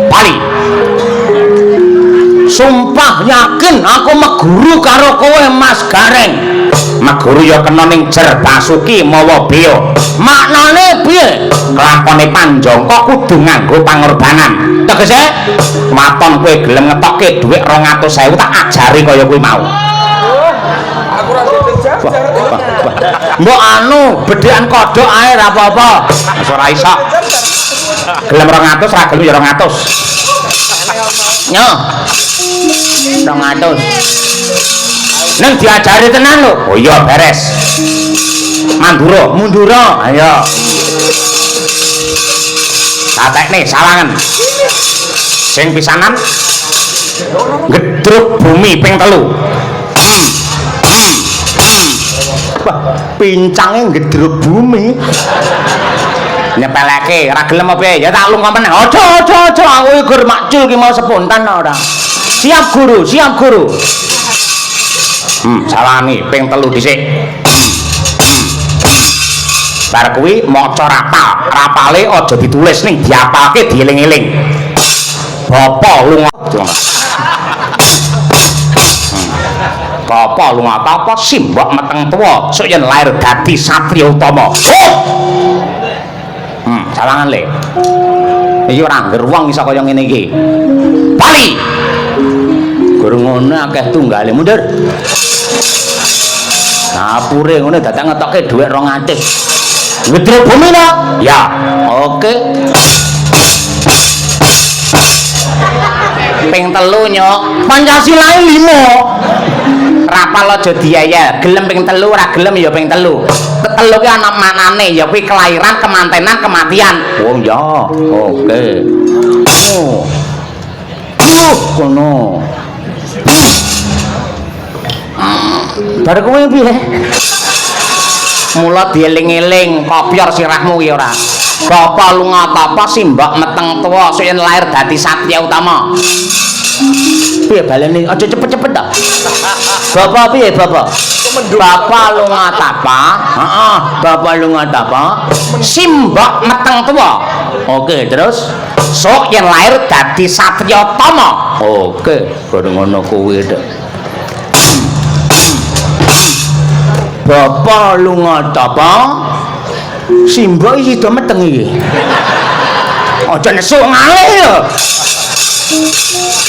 Bali. Sumpah yakin aku meguru karo kowe Mas Gareng. Meguru ya kena ning jer Basuki mawa Beo. Maknane piye? Lakone Panjangka kudu nganggo pangorbanan. Tegese maton kowe gelem ngetokke dhuwit 200.000 tak ajari kaya kuwi mau. Aku ora dijajar. Mbok anu bedhekan kodhok ae ra apa-apa. Wis ora iso. Gelem 200 ra gelem ya 200. Nyo. 200. Neng diajari tenan lho. Oh iya beres. Mundura. Ayo. Tatekne sawangen. Sing pisanan gedruk bumi ping 3. Pincange gedruk bumi. Nyepeleke ora gelem apa ya tak lunga meneh. Aja aku gur makcul ki mau spontan ora. Siap guru. Sawangi ping 3 dhisik. Bar kuwi maca rapale aja ditulis ning diapalke dieling-eling. Bapa lunga. Bapa lunga apa simbok meteng tuwa sok yen lair dadi satriya utama. Sawangan le. Iki ora ngger wong iso kaya ngene iki. Bali. Guru ngono akeh tunggale mundur. Sapure ngono dadak ngetokke dhuwit 200. Gedhe bumi no? Ya. Oke. Ping 3 nyok. Pancasilae 5. Rapal aja diayal. Gelem ping 3 ora gelem ya ping 3. Telu ki ana manane ya kuwi kelahiran, kemantenan, kematian. Oh ya. Oke. Kono. Bar kowe piye? Mula dieling-eling kopyor sirahmu ki ora. Bapa lunga tapa simbok meteng tuwa sok yen lair dadi satriya utama. Piye balene aja cepet-cepet ta. Bapak piye bapak? Bapak lunga tapa, bapak lunga tapa simbok meteng tuwa. Oke, terus sok yen lair dadi satriya utama. Oke, bareng ngono kuwi tok. Bapak lunga tapa simbok iki do meteng iki. Aja nesuk ngalih lho.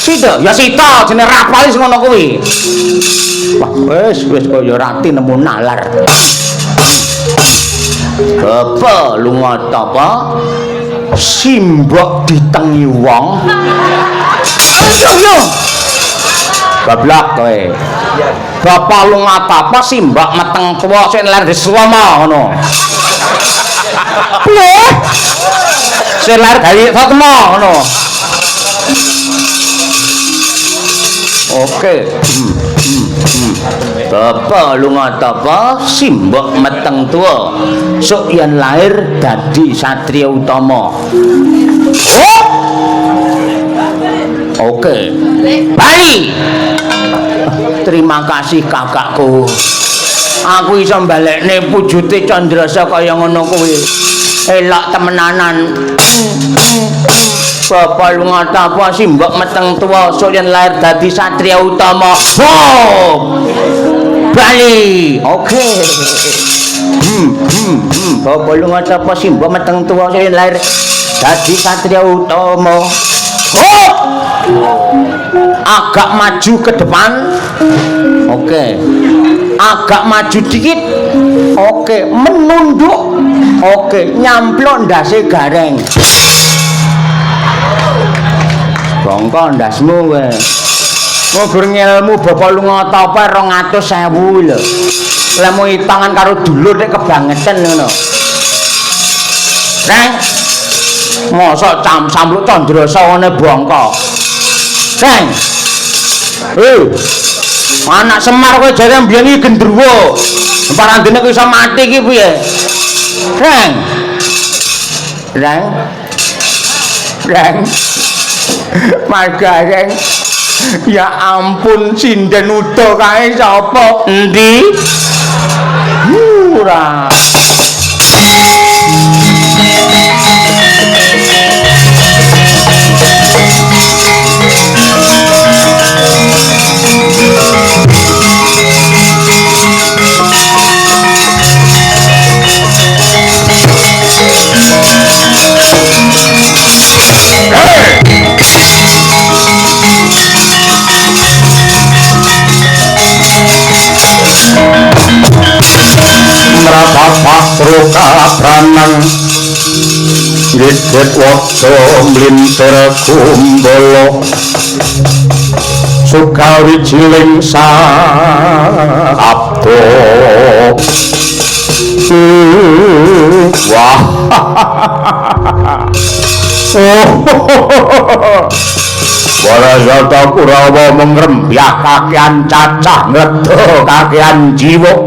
Sida, ya sita jenenge rapal wis ngono kuwi. Wah, wis kaya rati nemu nalar. Bapak lunga tapa simbok ditengi wong. Ayo. Bablak kowe. Bapak lunga tapa simbok meteng tuwa sing lar diswama ngono. Piye? Sing lar dari Fatma ngono. Oke. Bapak lunga tapa simbok meteng tuwa sok yen lair dadi satriya utama. Oh. Oke. Bali. Terima kasih kakakku. Aku iso balekne wujute Candrasa kaya ngono kuwi. Elak temenanan. Bapak lunga tapa simbok meteng tuwa sok yen lair dadi satriya utama. Oh! Bali. Oke. Bapak lunga tapa simbok meteng tuwa sok yen lair dadi satriya utama. Oh! Agak maju ke depan. Oke. Agak maju dikit. Oke, menunduk. Oke, nyamplok ndase Gareng. Bongko ndasmu kowe. Ngogur ngelmu bapak lunga tapa 200.000 lho. Lemu itangan karo dulur nek kebangetan ngono. Neng. Mosok sampluk Candrasa ngene bongko. Neng. Anak Semar kowe jare mbiyen iki gendruwo. Parandene kowe iso mati iki piye? Neng. Mas Gareng. Ya ampun sinden udo kae sapa? Endi? Ora. Ngidit wada mlintir kumbala Sukawi jiling sabda wah Warasata Kurawa mengrembyah kakean cacah ngredo kakean jiwa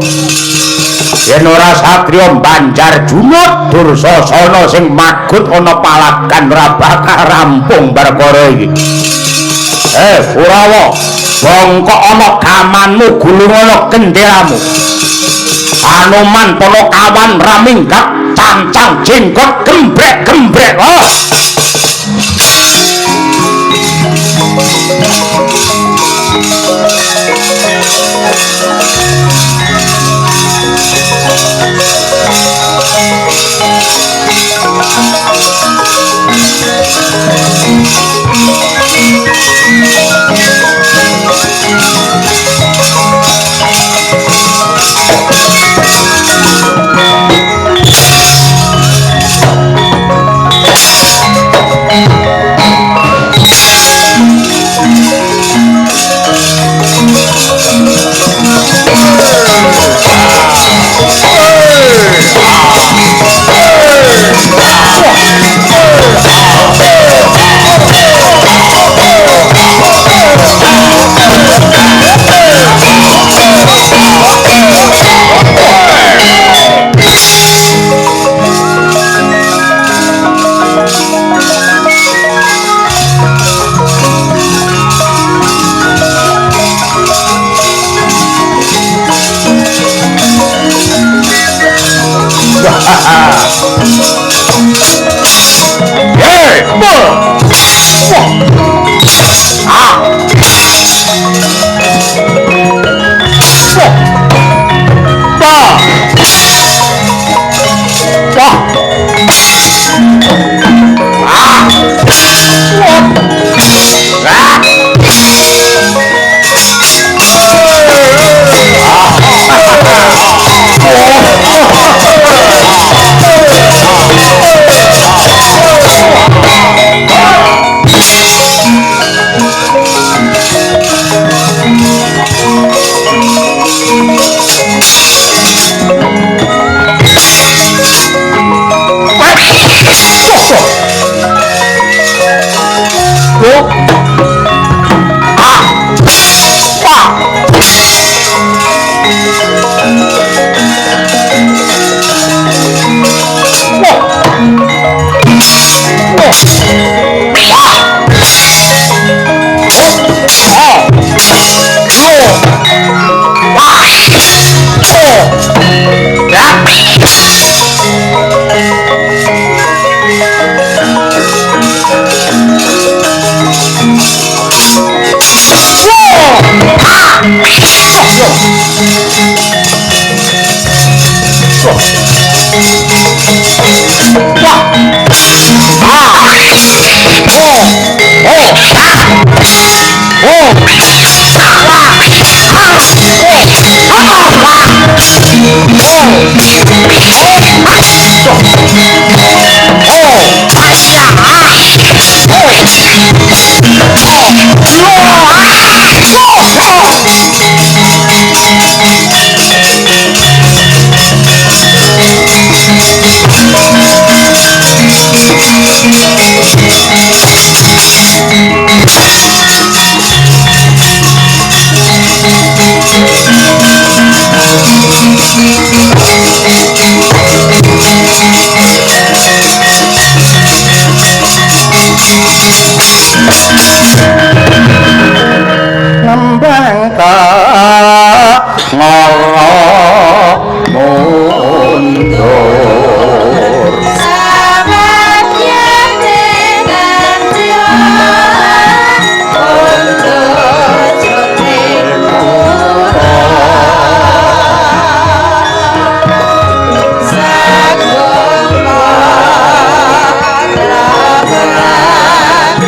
yen ora satriya Banjar Junut Dursasana sing magut ana palagan ora bakal rampung perkara iki. Kurawa, bongkok ana gamanmu gulung ana genderamu. Anoman Panakawan raminggat cancang jenggot gembrek-gembrek. Nembang tak ngoro mundur sahabatnya dengan Tuhan untuk cutik murah sagung pada berat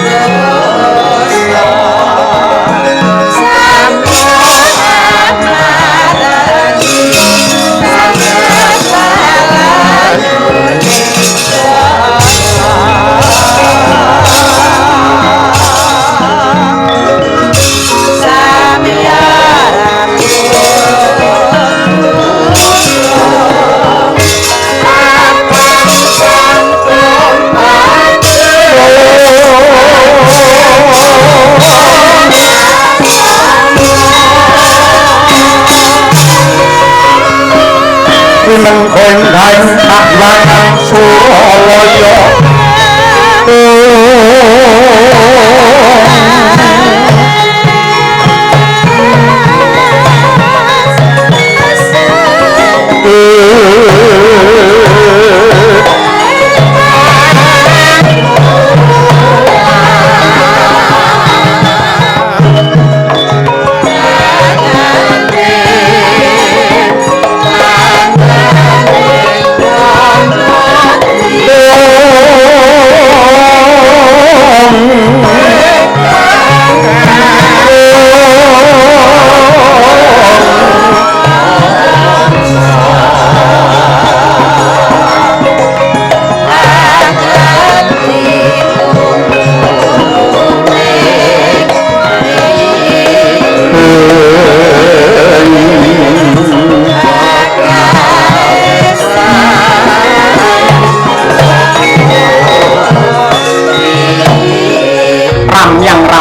nengkong kain kawangan Suralaya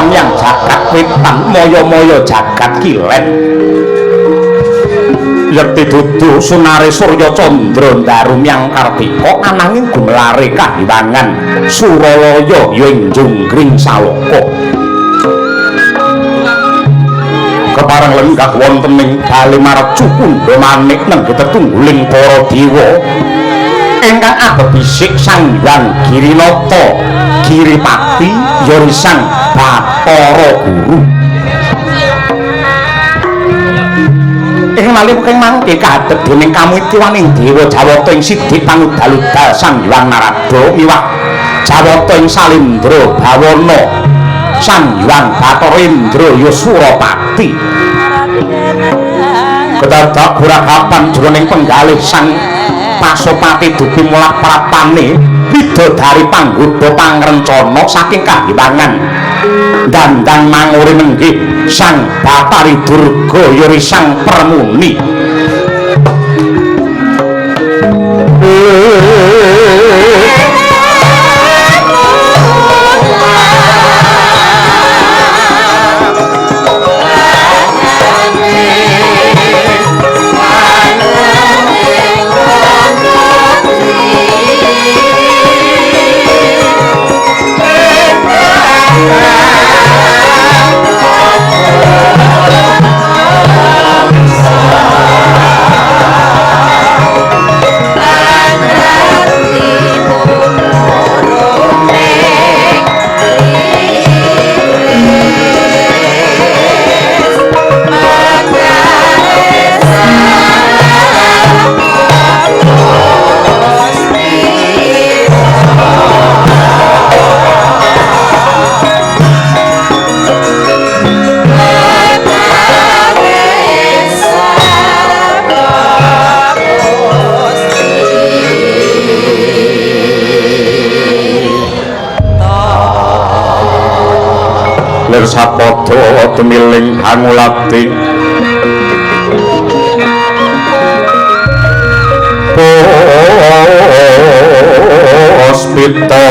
ramyang jagat witan moyo-moyo jagat kilen yekti dudu sunare surya candra ndarumyang kartika ananging gumelare kahiwangan Suralaya ya ing jungkring saloka kepareng lenggah wonten ing bali marju kundha manik nenggih tetungguling para dewa ingkang abebisik Sang Hyang Girinata Giripati ya Sang Bathara Guru ing malih keng mangke kadhet dening kamitiwaning dewa Jawata ing Sidik Pangudal-udal Sang Hyang Narada miwah Jawata ing Salendra Bawana Sang Hyang Bathara Indra ya Surapati kedadak burakapan jroning penggalih Sang Pasopati dupi mulak prapane widodari panggoda pangrencana saking kahiwangan dandang manguri nenggih Sang Bathari Durga ya Sang Permuni lir sapada temiling hangulati Puspita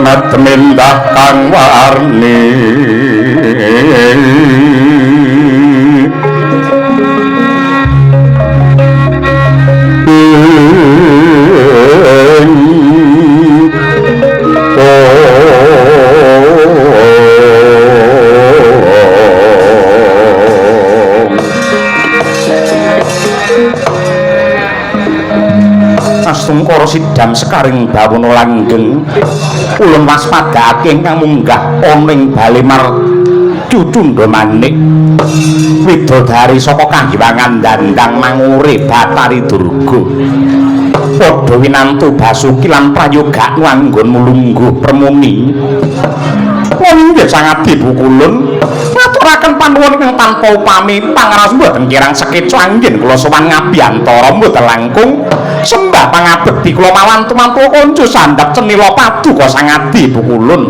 natmindah kang warni Sungkara sidam sekaring bawana langgeng ulun waspadake ingkang munggah ana ing bali marcu Cundha Manik widodari saka kahiwangan dandang mangure Bathari Durga padha winantu Basuki lan prayoga anggon mulungguh Permuni Nggih sangat dibukulun ngaturaken panuwun ingkang tanpa upami pangaras mboten kirang sekeca anggen kula sowan ngabiyantara mboten langkung sembah pangabekti kula mawan tumantu kanca sandhap cenila paduka sangat dibukulun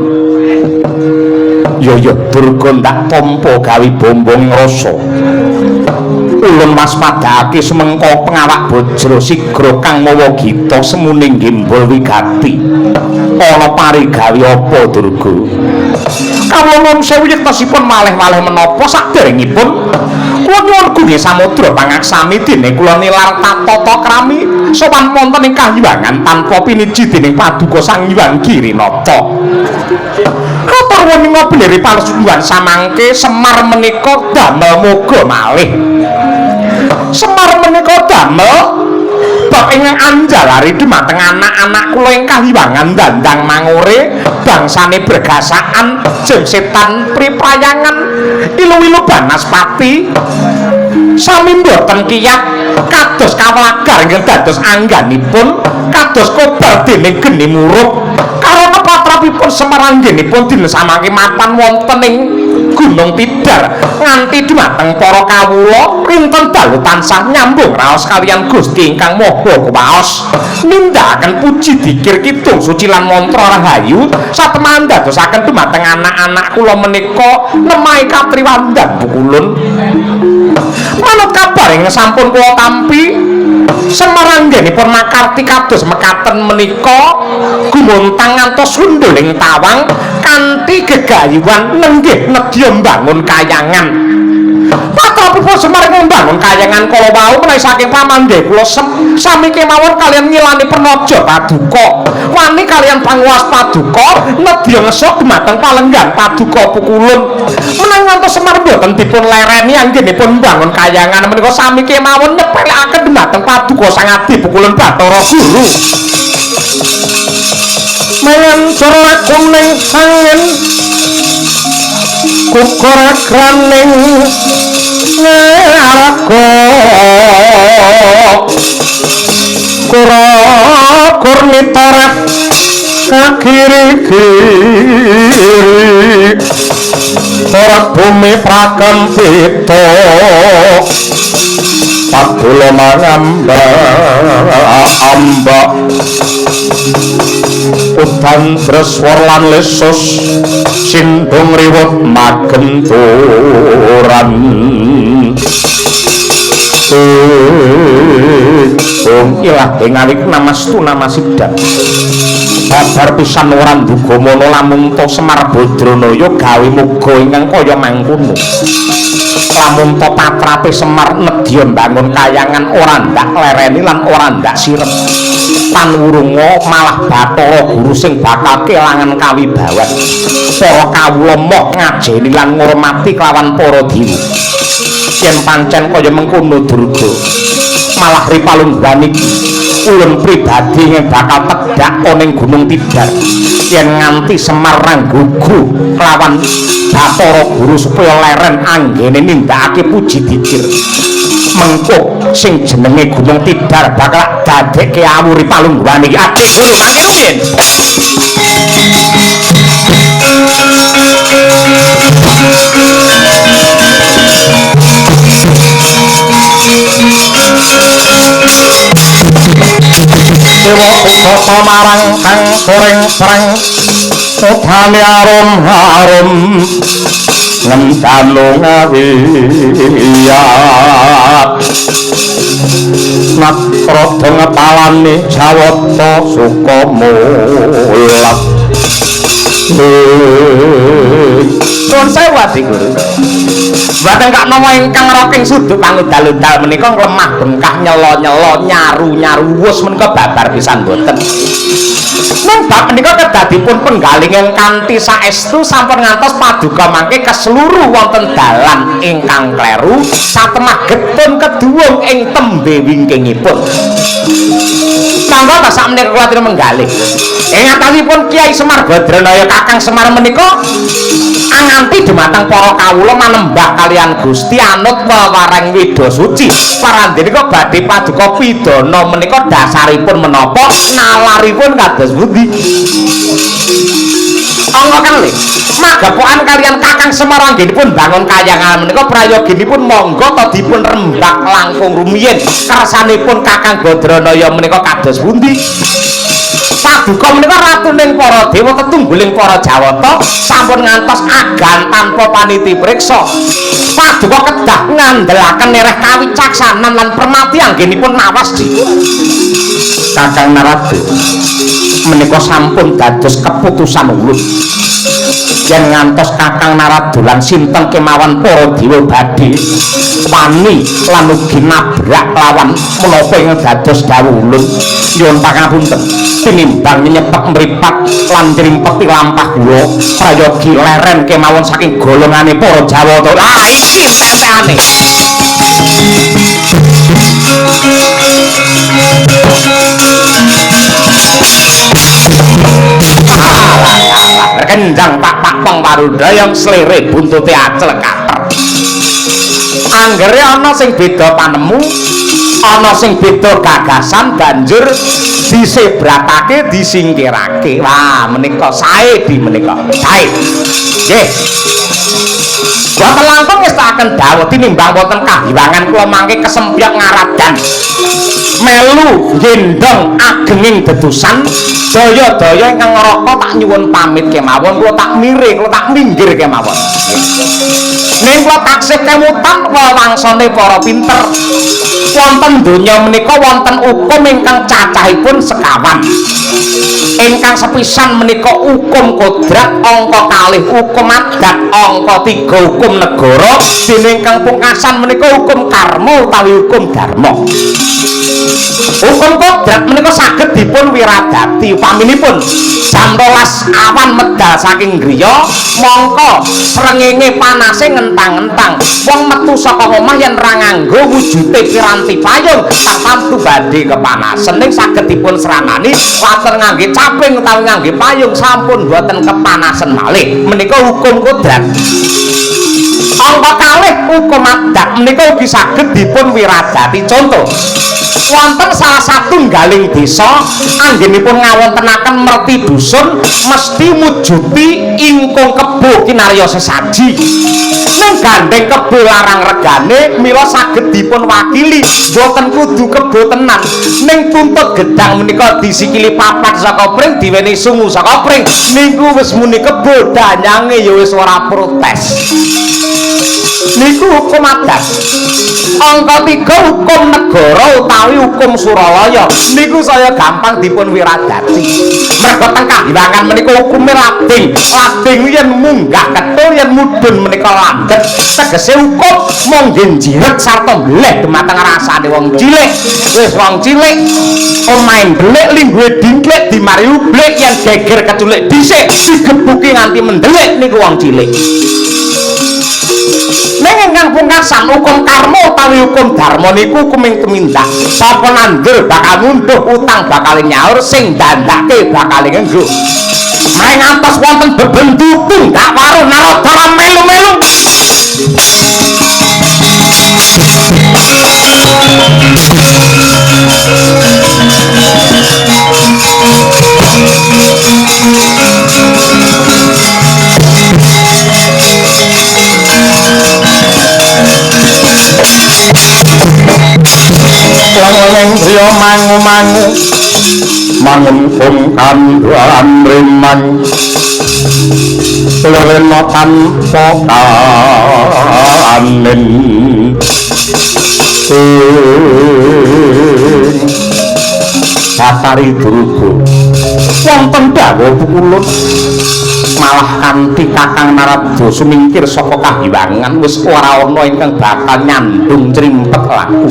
Ya Durga ndak tampa gawe bombong rasa. Ulun waspadake semengko pengawak Bajra Sigra kang mawa gita semune Gimbul Wigati. Ana parigawe apa Durga? Kawula nuwun sewu yektosipun malih-malih menapa saderengipun kula nyuwun Guni Samudra pangaksami dene kula nilar tata krami sowan wonten ing kahyangan tanpa piniji dening Paduka Sang Hyang Girinata. Katurwuning beleri palesungguhan samangke Semar menika damel moga malih. Semar menika damel bab ingkang anjalari dumateng anak-anak kula ing kahyangan dandang mangore bangsane bergasaan jeng setan priprayangan ilu-ilu banaspati sami mboten kiyat kados kawlagar ingkang dados angganipun kados kobar dening geni muruk karana patrapipun Semar anggenipun dinesamake mapan wonten ing Gunung Tidar nganti dumateng para kawula rinten dalu tansah nyambung raos kaliyan Gusti ingkang Maha Kuwaos nindakaken puji dikir kidung suci lan mantra rahayu satemah dadosaken dumateng anak-anak kula menika nemahi katriwandan pukulun manut kabar ing sampun kula tampi Semar anggenipun makarti kados mekaten menika gumuntang ngantos sunduling tawang kanthi gegayuhan nenggih nedya mbangun kayangan. Patrapipun Semar mbangun kayangan kala wau menawi saking pamandhe kula sami kemawon kaliyan ngilani penaja Paduka. Wani kaliyan panguwas Paduka nedya ngesuk dumateng palenggan Paduka pukulun. Menawi ngantos Semar boten dipun lereni anggenipun mbangun kayangan menika sami kemawon nyepelekaken dumateng Paduka Sang Adi pukulun Bathara Guru. Mangan cara kuning angin kukur kraning ngarako kur nitarat kakiri-kiri ora bumi prakempita padula mangamba amba udan treswar lan lesus sindung riwut magenturan ilah ingalik namastu namasidhan babar pisan ora nduga mono lamun to Semar Badranaya gawe muga ingkang kaya mangkono lamun to patrape Semar nedya mbangun kayangan ora ndak lereni lan ora ndak sirep panwurunga malah Bathara Guru sing bakal kelangan kawibawan para kawula mok ngajeni lan ngurmati kelawan para dewa yen pancen kaya mengkono Durga malah ripalunggan iki ulun pribadi yang bakal tegak ning Gunung Tidar yen nganti Semar ranggugu kelawan Bathara Guru supaya leren anggene nindakake puji dikir mengko sing jenenge Gunung Tidar bakal dadekke awuri palungguhan iki ati guru mangke rumiyin Dewa Utoto marang kang goreng perang Udhane arum-arum ngendalo ngawiyat Nakrada ngepalane Jawata Sukamulat Nuwun sewu Adi Guru. Mboten kak nama ingkang roking suduk pangudal-udal menika lemah bengkah nyelo-nyelo nyaru-nyaru wus menika babar pisan mboten. Nang bab menika kedadipun penggaling ing kanthi saestu sampun ngantos Paduka mangke keseluruh wonten dalan ingkang kleru satemah getun keduwung ing tembe wingkingipun. Mangga ta sak menika kula menggalih. Ing atasipun Kiai Semar Badranaya Kakang Semar menika anganti dumateng para kawula manembah kalian Gusti anut wewareng Wida Suci. Parandenika badhe Paduka pidana menika dasaripun menapa nalaripun kados pundi? Angga kalih magapokan kalian Kakang Semar anggenipun bangun kayangan menika prayoginipun monggo ta dipun rembak langkung rumiyin kersanipun Kakang Badranaya menika kados pundi? Paduka menika ratuning para dewa tetungguling para Jawata sampun ngantos agan tanpa paniti priksa. Paduka kedah ngandelaken nereh kawicaksanan lan permati anggenipun nawasdi. Kakang Narada menika sampun dados keputusan ulun yen ngantos Kakang Narada lan sinten kemawon para dewa badhe wani lan ugi nabrak lawan menapa ing dados dawuh ulun nyuwun pangapunten tinimbang nyepek mripat lan nrimpeti lampah kula prayogi leren kemawon saking golongane para Jawata. Iki sesane. Kenjang pak pong parudaya slere buntute acel kater. Anggere ana sing beda panemu, ana sing beda gagasan banjur disebratake disingkirake. Wah, menika sae di menika. Sae. Nggih. Boten langkung ngestakaken dawuh tinimbang wonten kahiwangan kula mangke kesempyak ngaradan. Melu gendong agenging dedusan daya-daya ingkang ngraka tak nyuwun pamit kemawon kula tak miring kula tak minggir kemawon. Ning kula taksih kemutan wawangsane para pinter. Wonten donya menika wonten hukum ingkang cacahipun sekawan. Ingkang sepisan menika hukum kodrat angka kalih, hukum adat angka 3, hukum negara, dene ingkang pungkasan menika hukum karma utawi hukum dharma. Hukum kodrat menika saged dipun wiradati upaminipun jam 12 awan medal saking griya mongko srengenge panase ngentang-entang wong metu saka omah yen ra nganggo wujude piranti payung tamtu badhe kepanasen ning saged dipun seranani latar ngangge caping utawi ngangge payung sampun boten kepanasen malih menika hukum kodrat. Angka kalih hukum adat menika ugi saged dipun wiradati contoh wonten salah satunggaling desa anggenipun ngawontenaken merti dusun mesti mujuti ingkung kebo kinarya sesaji ning gandeng kebo larang regane mila saged dipun wakili boten kudu kebo tenan ning tuntut gedang menika disikili papat saka pring diweni sungu saka pring niku wis muni kebo danyange ya wis ora protes. Niku hukum adat. Angka 3 hukum negara utawi hukum Suralaya. Niku saya gampang dipun wiradati. Mergo teng kahiwangan menika hukume lading. Lading yen munggah ketul yen mudhun menika landhet. Tegese hukum mung njiret sarta mbleh dumateng rasane wong cilik. Wis wong cilik omahe mbelik lingguhe dingklik dimari ublik yen geger keculik dhisik digebuki nganti mendelik niku wong cilik. Ning ingkang pungkasan hukum karma utawi hukum dharma niku hukuming tumindak. Sapa nandur bakal ngunduh utang bakal nyaur sing dandake bakal ngenggo. Main ngantos wonten bebendutung gak waru Narada melu-melu. Langeng priya mangu-mangu mangun kandhuan rimang lelena tanpa kanen Batari Durga wonten dawuh pukulun malah kanthi Kakang Narada sumingkir saka kahiwangan wis ora ana ingkang bakal nyandung crimpet laku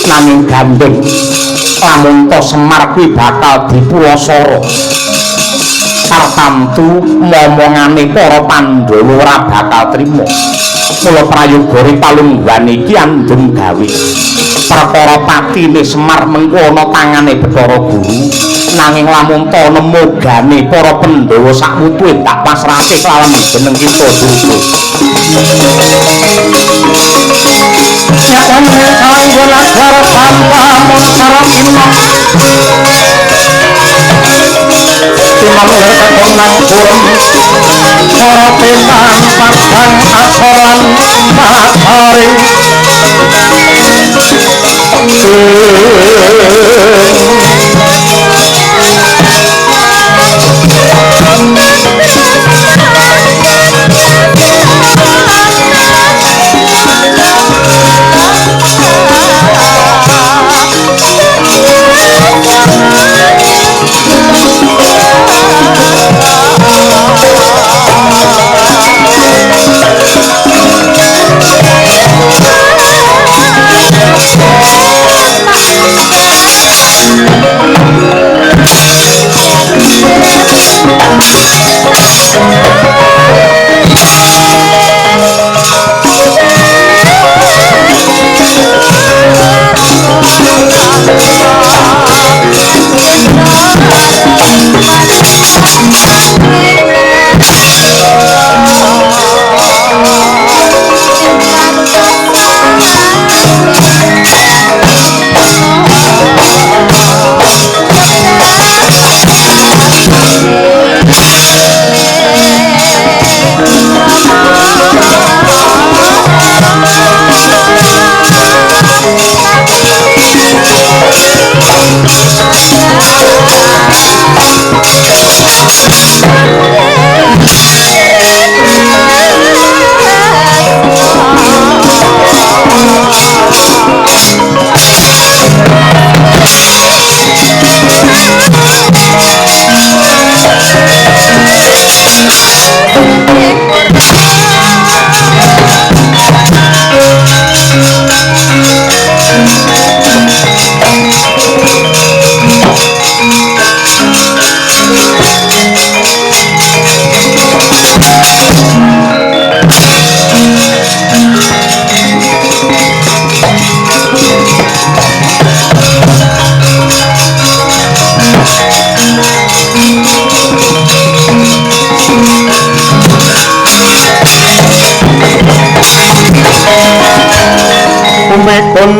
nanging gandeng lamun to Semar kuwi bakal dipulosara tartamtu momongane para Pandhawa ora bakal trima mula prayoga ripalungguhan iki andung gawe perkara patine Semar mengko ana tangane Bathara Guru nanging lamun to nemogane para Pandhawa sakmutuhe tak pasrahake kelawan jeneng kita Durga. Sakan kanggo lagar tanpa moncara imam imam lekon nang kurung para tenan padang asoran matahari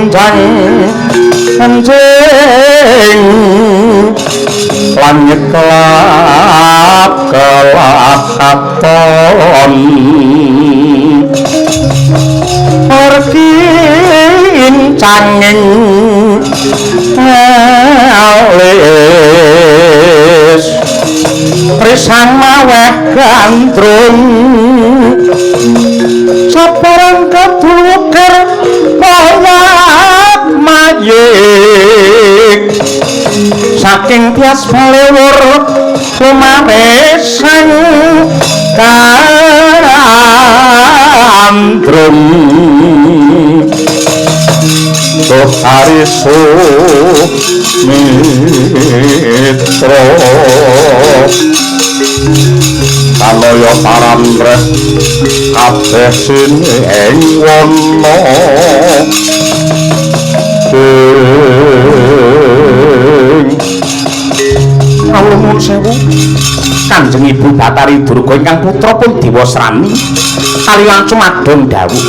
undang anjing lan nyeklap kelap katon pergi canging alis risang maweh gandrung sabarang kedulukir payak mayik saking tias balewur lumaresang kandrung Tuh harisu mitra kaloyo paramreh kabeh sining wana Nuwun sewu Kanjeng Ibu Batari Durga ingkang putra pun Diwasrani kaliyan cumadong dawuh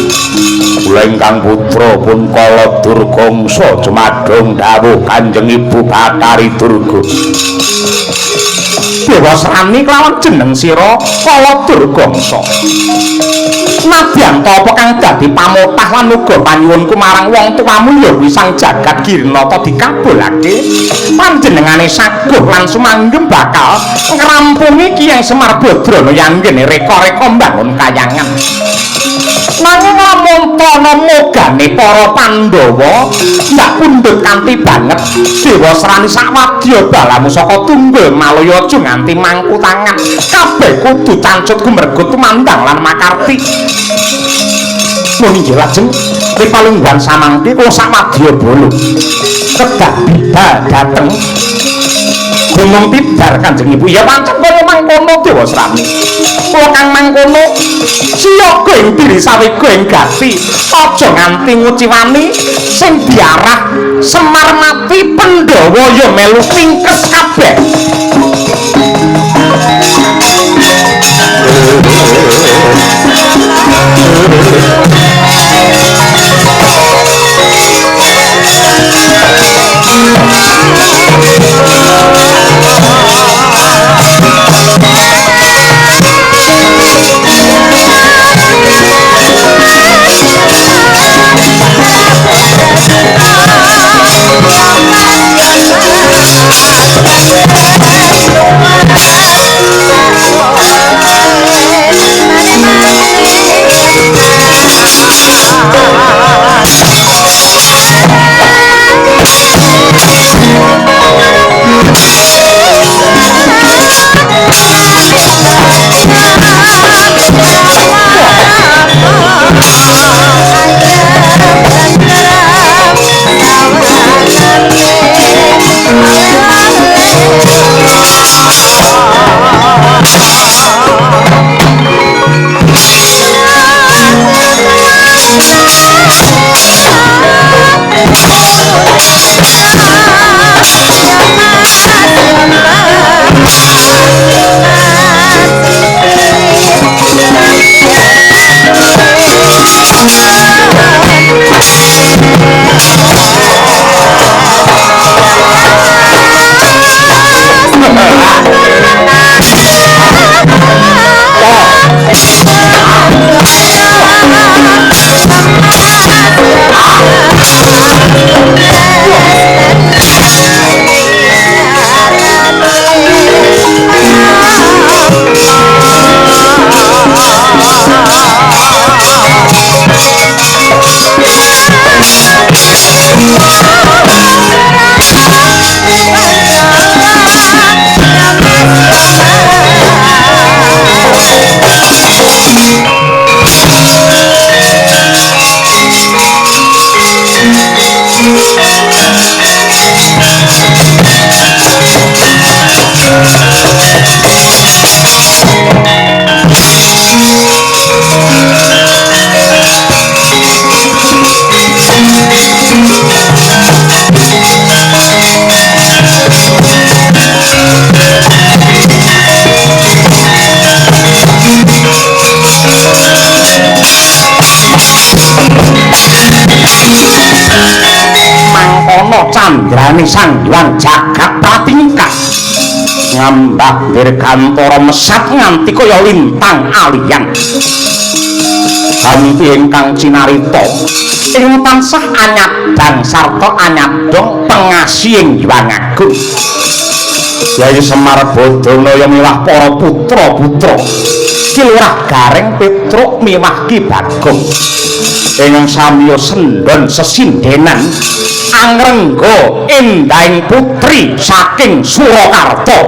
kula ingkang putra pun Kala Durgangsa cumadong dawuh Kanjeng Ibu Batari Durga Diwasrani kelawan jeneng sira Kala Durgangsa nadyan ta apa kang dadi pamotah lan uga panyuwunku marang wong tuamu ya kuwi sang jagat Girnata dikabulake panjenengane saguh lan sumanggem bakal ngrampungi Kyai Semar Badrana yanggene reka-reka mbangun kayangan nanging lamun tono mogane para Pandhawa ndak pundhut kanthi banget Diwasrani sakwadya balamu saka tunggul Malaya aja nganti mangku tangan kabeh kudu cancut gumerga tumandang lan makarti mun inggih lajeng ripalungguhan samangke kula sakwadya bolo kedah bidal dateng Gunung Tidar Kanjeng Ibu ya pancen kaya mangkono Diwasrani kula kang mangkono siyaga ing diri sawiga ing gati aja nganti nguciwani sing diarah Semar mati Pandhawa ya melu ringkes kabeh mandraning sang hyang jagat pratingkah ngambah dirgantara mesat nganti kaya lintang aliyan kanthi ingkang cinarita ing tansah anyadang sarta anyadong pengasihing Hyang Agung Kyai Semar Badanaya miwah para putra-putra Ki Lurah Gareng Petruk miwah Ki Bagong ingkang samiya sendhon sesindenan angrengga endahing putri saking Surakarta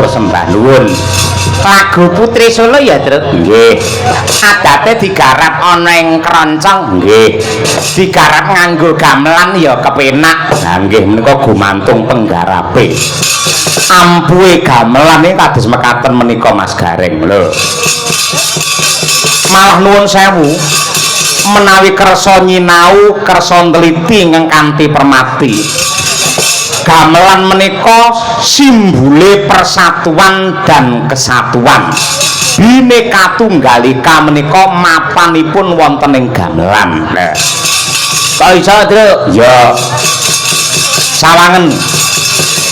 matur sembah nuwun. Lagu Putri Solo ya, Truk? Nggih. Adate digarap ana ing kroncong. Nggih. Digarap nganggo gamelan ya kepenak. Lah nggih menika gumantung penggarape. Ampuhe gamelan iki kados mekaten menika Mas Gareng lho. Malah nuwun sewu menawi kersa nyinau, kersa nteliti ingkang kanthi permati. Gamelan menika simbole persatuan dan kesatuan. Bhinneka Tunggal Ika menika mapanipun wonten ing gamelan. Nah. Kok iso, Truk? Ya Sawangen.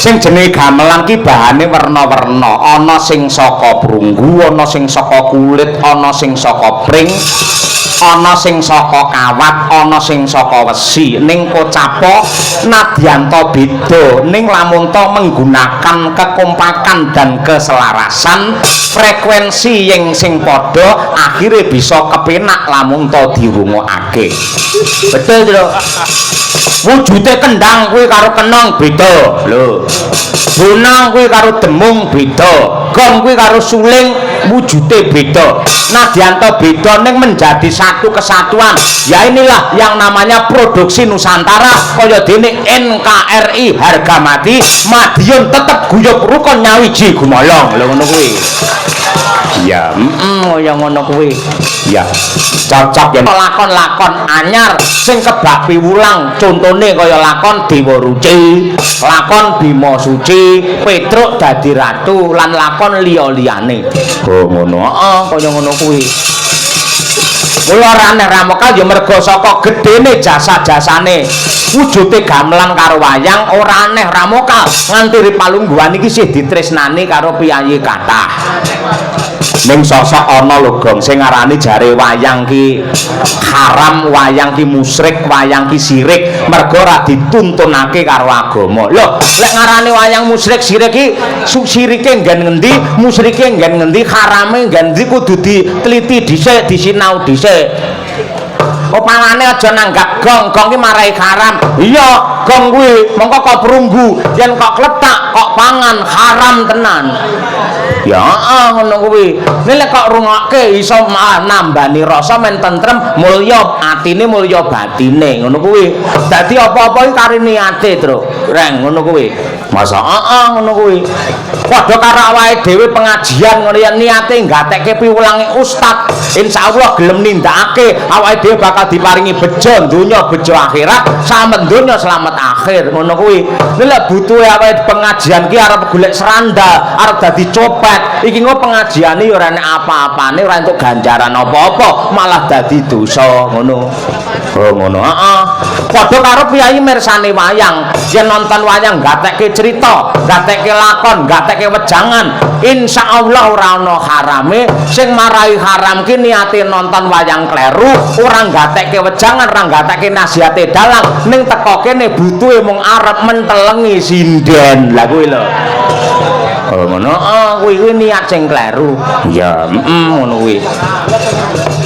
Sing jenenge gamelan ki bahane werna-werna, ana sing saka prunggu, ana sing saka kulit, ana sing saka pring, ana sing saka kawat, ana sing saka wesi. Ning kocapa nadyanto beda, ning lamun to menggunakan kekompakan dan keselarasan, frekuensi yang sing padha akhirnya bisa kepenak lamun to dirungokake. Betul, Truk? Wujude kendang kuwi karo kenong beda lho. Bonang kuwi karo demung beda. Gong kuwi karo suling wujude beda. Nadyanto beda ning menjadi satu kesatuan. Ya inilah yang namanya produksi Nusantara kaya dene NKRI harga mati, Madiun tetep guyub rukun nyawiji gumolong. Lho ngono kuwi. ya Kaya ngono kuwi. ya cocok yen Lakon-lakon anyar sing kebak piwulang, contone kaya lakon Dewa Ruci, lakon Bima Suci, Petruk dadi ratu lan lakon liya-liyane. oh ngono. Heeh, kaya ngono kuwi. Mula raneh Ramokal ya merga saka gedene jasa-jasane. Wujude gamelan karo wayang ora aneh Ramokal. Nganti Ripalungguhan iki sih ditresnani karo piyayi kathah. Ning sosok ana lho Gong sing ngarani jare wayang ki Haram, wayang ki musyrik, wayang ki sirik, merga ora dituntunake karo agama. Lho, lek ngarani wayang musyrik sirik ki sirike nggen ngendi, musyrike nggen ngendi, harame nggen ndi kudu diteliti dhisik, disinau dhisik. Upamane aja nanggap gong ki marai haram. Iya, gong kuwi mongko kok perunggu, yen kok kletak, kok pangan haram tenan. Ya heeh ngono kuwi. Nek kok rungokke iso nambani rasa men tentrem, mulya atine mulya batine ngono kuwi. Dadi apa-apa iki karo niate, Truk. Reng ngono kuwi. Masa heeh ngono kuwi. Padha karo awake dhewe pengajian ngono ya niate nggatekke piwulange ustad. Insyaallah gelem nindakake awake dhewe bakal diparingi bejo donya bejo akhirat, slamet donya slamet akhir ngono kuwi. Nek butuhe awake pengajian ki arep golek seranda, arep dadi copet, iki engko pengajiane ya ora nek apa-apane, ora entuk ganjaran apa-apa, malah dadi dosa ngono. oh ngono. Heeh. Padha karo piyayi mirsani wayang, yen nonton wayang nggatekke cerita, nggatekke lakon, nggatekke wejangan, insyaallah ora ana harame. Sing marai haram ki niate nonton wayang kleru, ora nggatekke wejangan, ora nggatekke nasihate dalang, ning teko kene butuhe mung arep mentelengi sinden. Lah kuwi lho. Oh ngono. Kuwi niat sing kleru. Ya Ngono kuwi.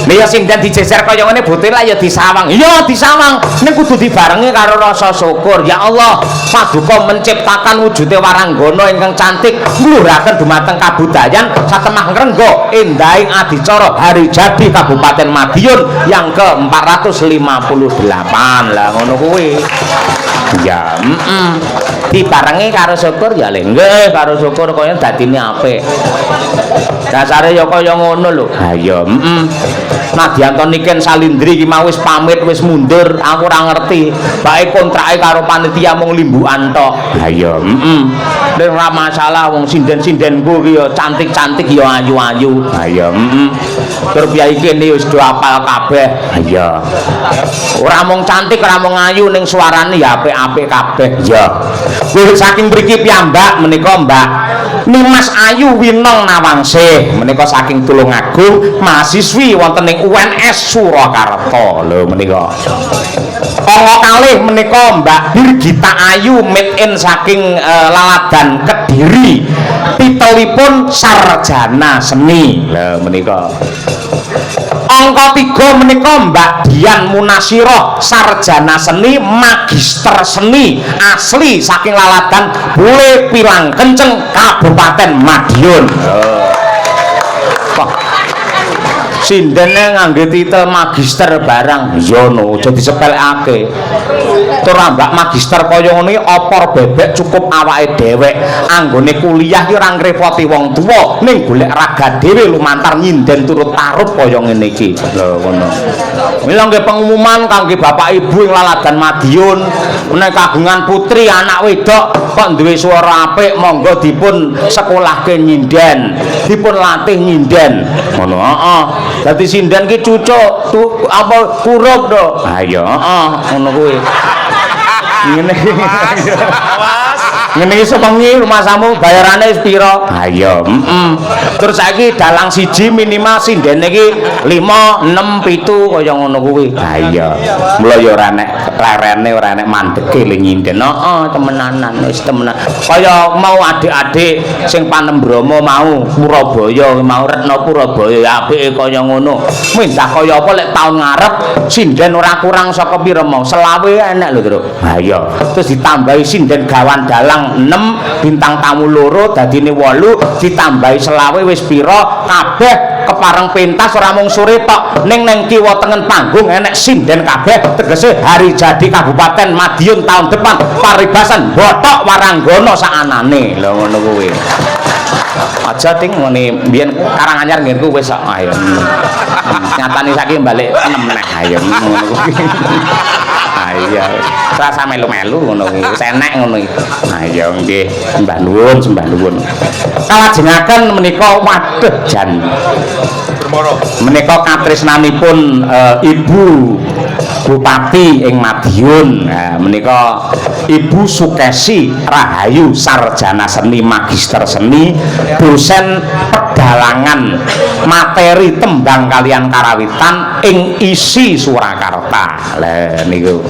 Nek ya sing dan dijejer kaya ngene butir lah ya disawang. Iya disawang. Ning kudu dibarengi karo rasa syukur. Ya Allah, paduka menciptakan wujude waranggana ingkang cantik, ngluraken dumateng kabudayan satemah ngrenggo endahing adicara hari jadi Kabupaten Madiun yang ke-458. Lah ngono kuwi. ya Dibarengi karo syukur ya le. Nggih, karo syukur kaya dadine apik. Dasare ya kaya ngono lho. ha ya Nadyanto Niken Salindri iki mau wis pamit, wis mundur. Aku ora ngerti. Bae kontrake karo panitia mung limbukan tok. ha ya Nek ora masalah wong sinden-sindenku iki ya cantik-cantik ya ayu-ayu. ha ya Tur piye kene wis do apal kabeh. ha ya Ora mung cantik, ora mung ayu ning suarane ya apik-apik kabeh. ya Wiwit saking mriki piyambak menika Mbak Nimas Ayu Winong Nawangsih menika saking Tulungagung, mahasiswi wonten ing UNS Surakarta lho menika. Angka kalih menika Mbak Birgita Ayu made in saking Laladan Kediri. Titelipun sarjana seni. Lho menika. Mangka 3 menika Mbak Dian Munasirah sarjana seni magister seni asli saking Laladan Bule Pilang Kenceng Kabupaten Madiun. Sindene ngangge titel magister barang ya no aja disepelekake. Tur Mbak magister kaya ngene opor bebek cukup awake dhewek. Anggone kuliah ki ora ngrepoti wong tuwa ning golek raga dhewe lumantar nyinden turut tarut kaya ngene iki. Lho ngono. Mila nggih pengumuman kangge Bapak Ibu ing Laladan Madiun menawi kagungan putri anak wedok kok duwe swara apik monggo dipun sekolahke nyinden, dipun latih nyinden. Ngono, heeh. Dadi sinden ki cucuk apa kurup to. Ha iya, heeh, ngono kuwi. Ngene iki. Ngene iki sepengi rumah samu bayarane pira? Ha iya, Terus saiki dalang siji minimal sindene iki 5, 6, 7 kaya ngono kuwi. Ha iya. Mula ya ora nek lerene ora nek mandeke le nyinden. Heeh, temenanan wis temenan. Kaya mau adik-adik sing panembrama mau Purabaya mau Retna Purabaya ya apike kaya ngono. Mindah kaya apa lek taun ngarep sinden ora kurang saka pira mau 20 enek lho, Tru. Ha iya. Terus ditambahi sinden gawan dalang 6 bintang tamu loro dadine 8 ditambahi 20 wis pira kabeh kepareng pentas ora mung sore tok ning kiwa tengen panggung enek sinden kabeh tegese hari jadi Kabupaten Madiun tahun depan paribasan botok waranggana sakanane lho ngono kuwi aja ting ngene mbiyen Karanganyar nggenku wis kok ayo nyatane saiki balik 6 neh ayo ngono kuwi iya rasa melu-melu ngono kuwi wis enek ngono iki nah iya nggih sembah nuwun kalajengaken menika waduh jan menika katresnanipun Ibu Bupati ing Madiun. Nah, menika Ibu Sukesi Rahayu sarjana seni magister seni dosen pedalangan materi tembang kalian karawitan ing isi Surakarta. Lah niku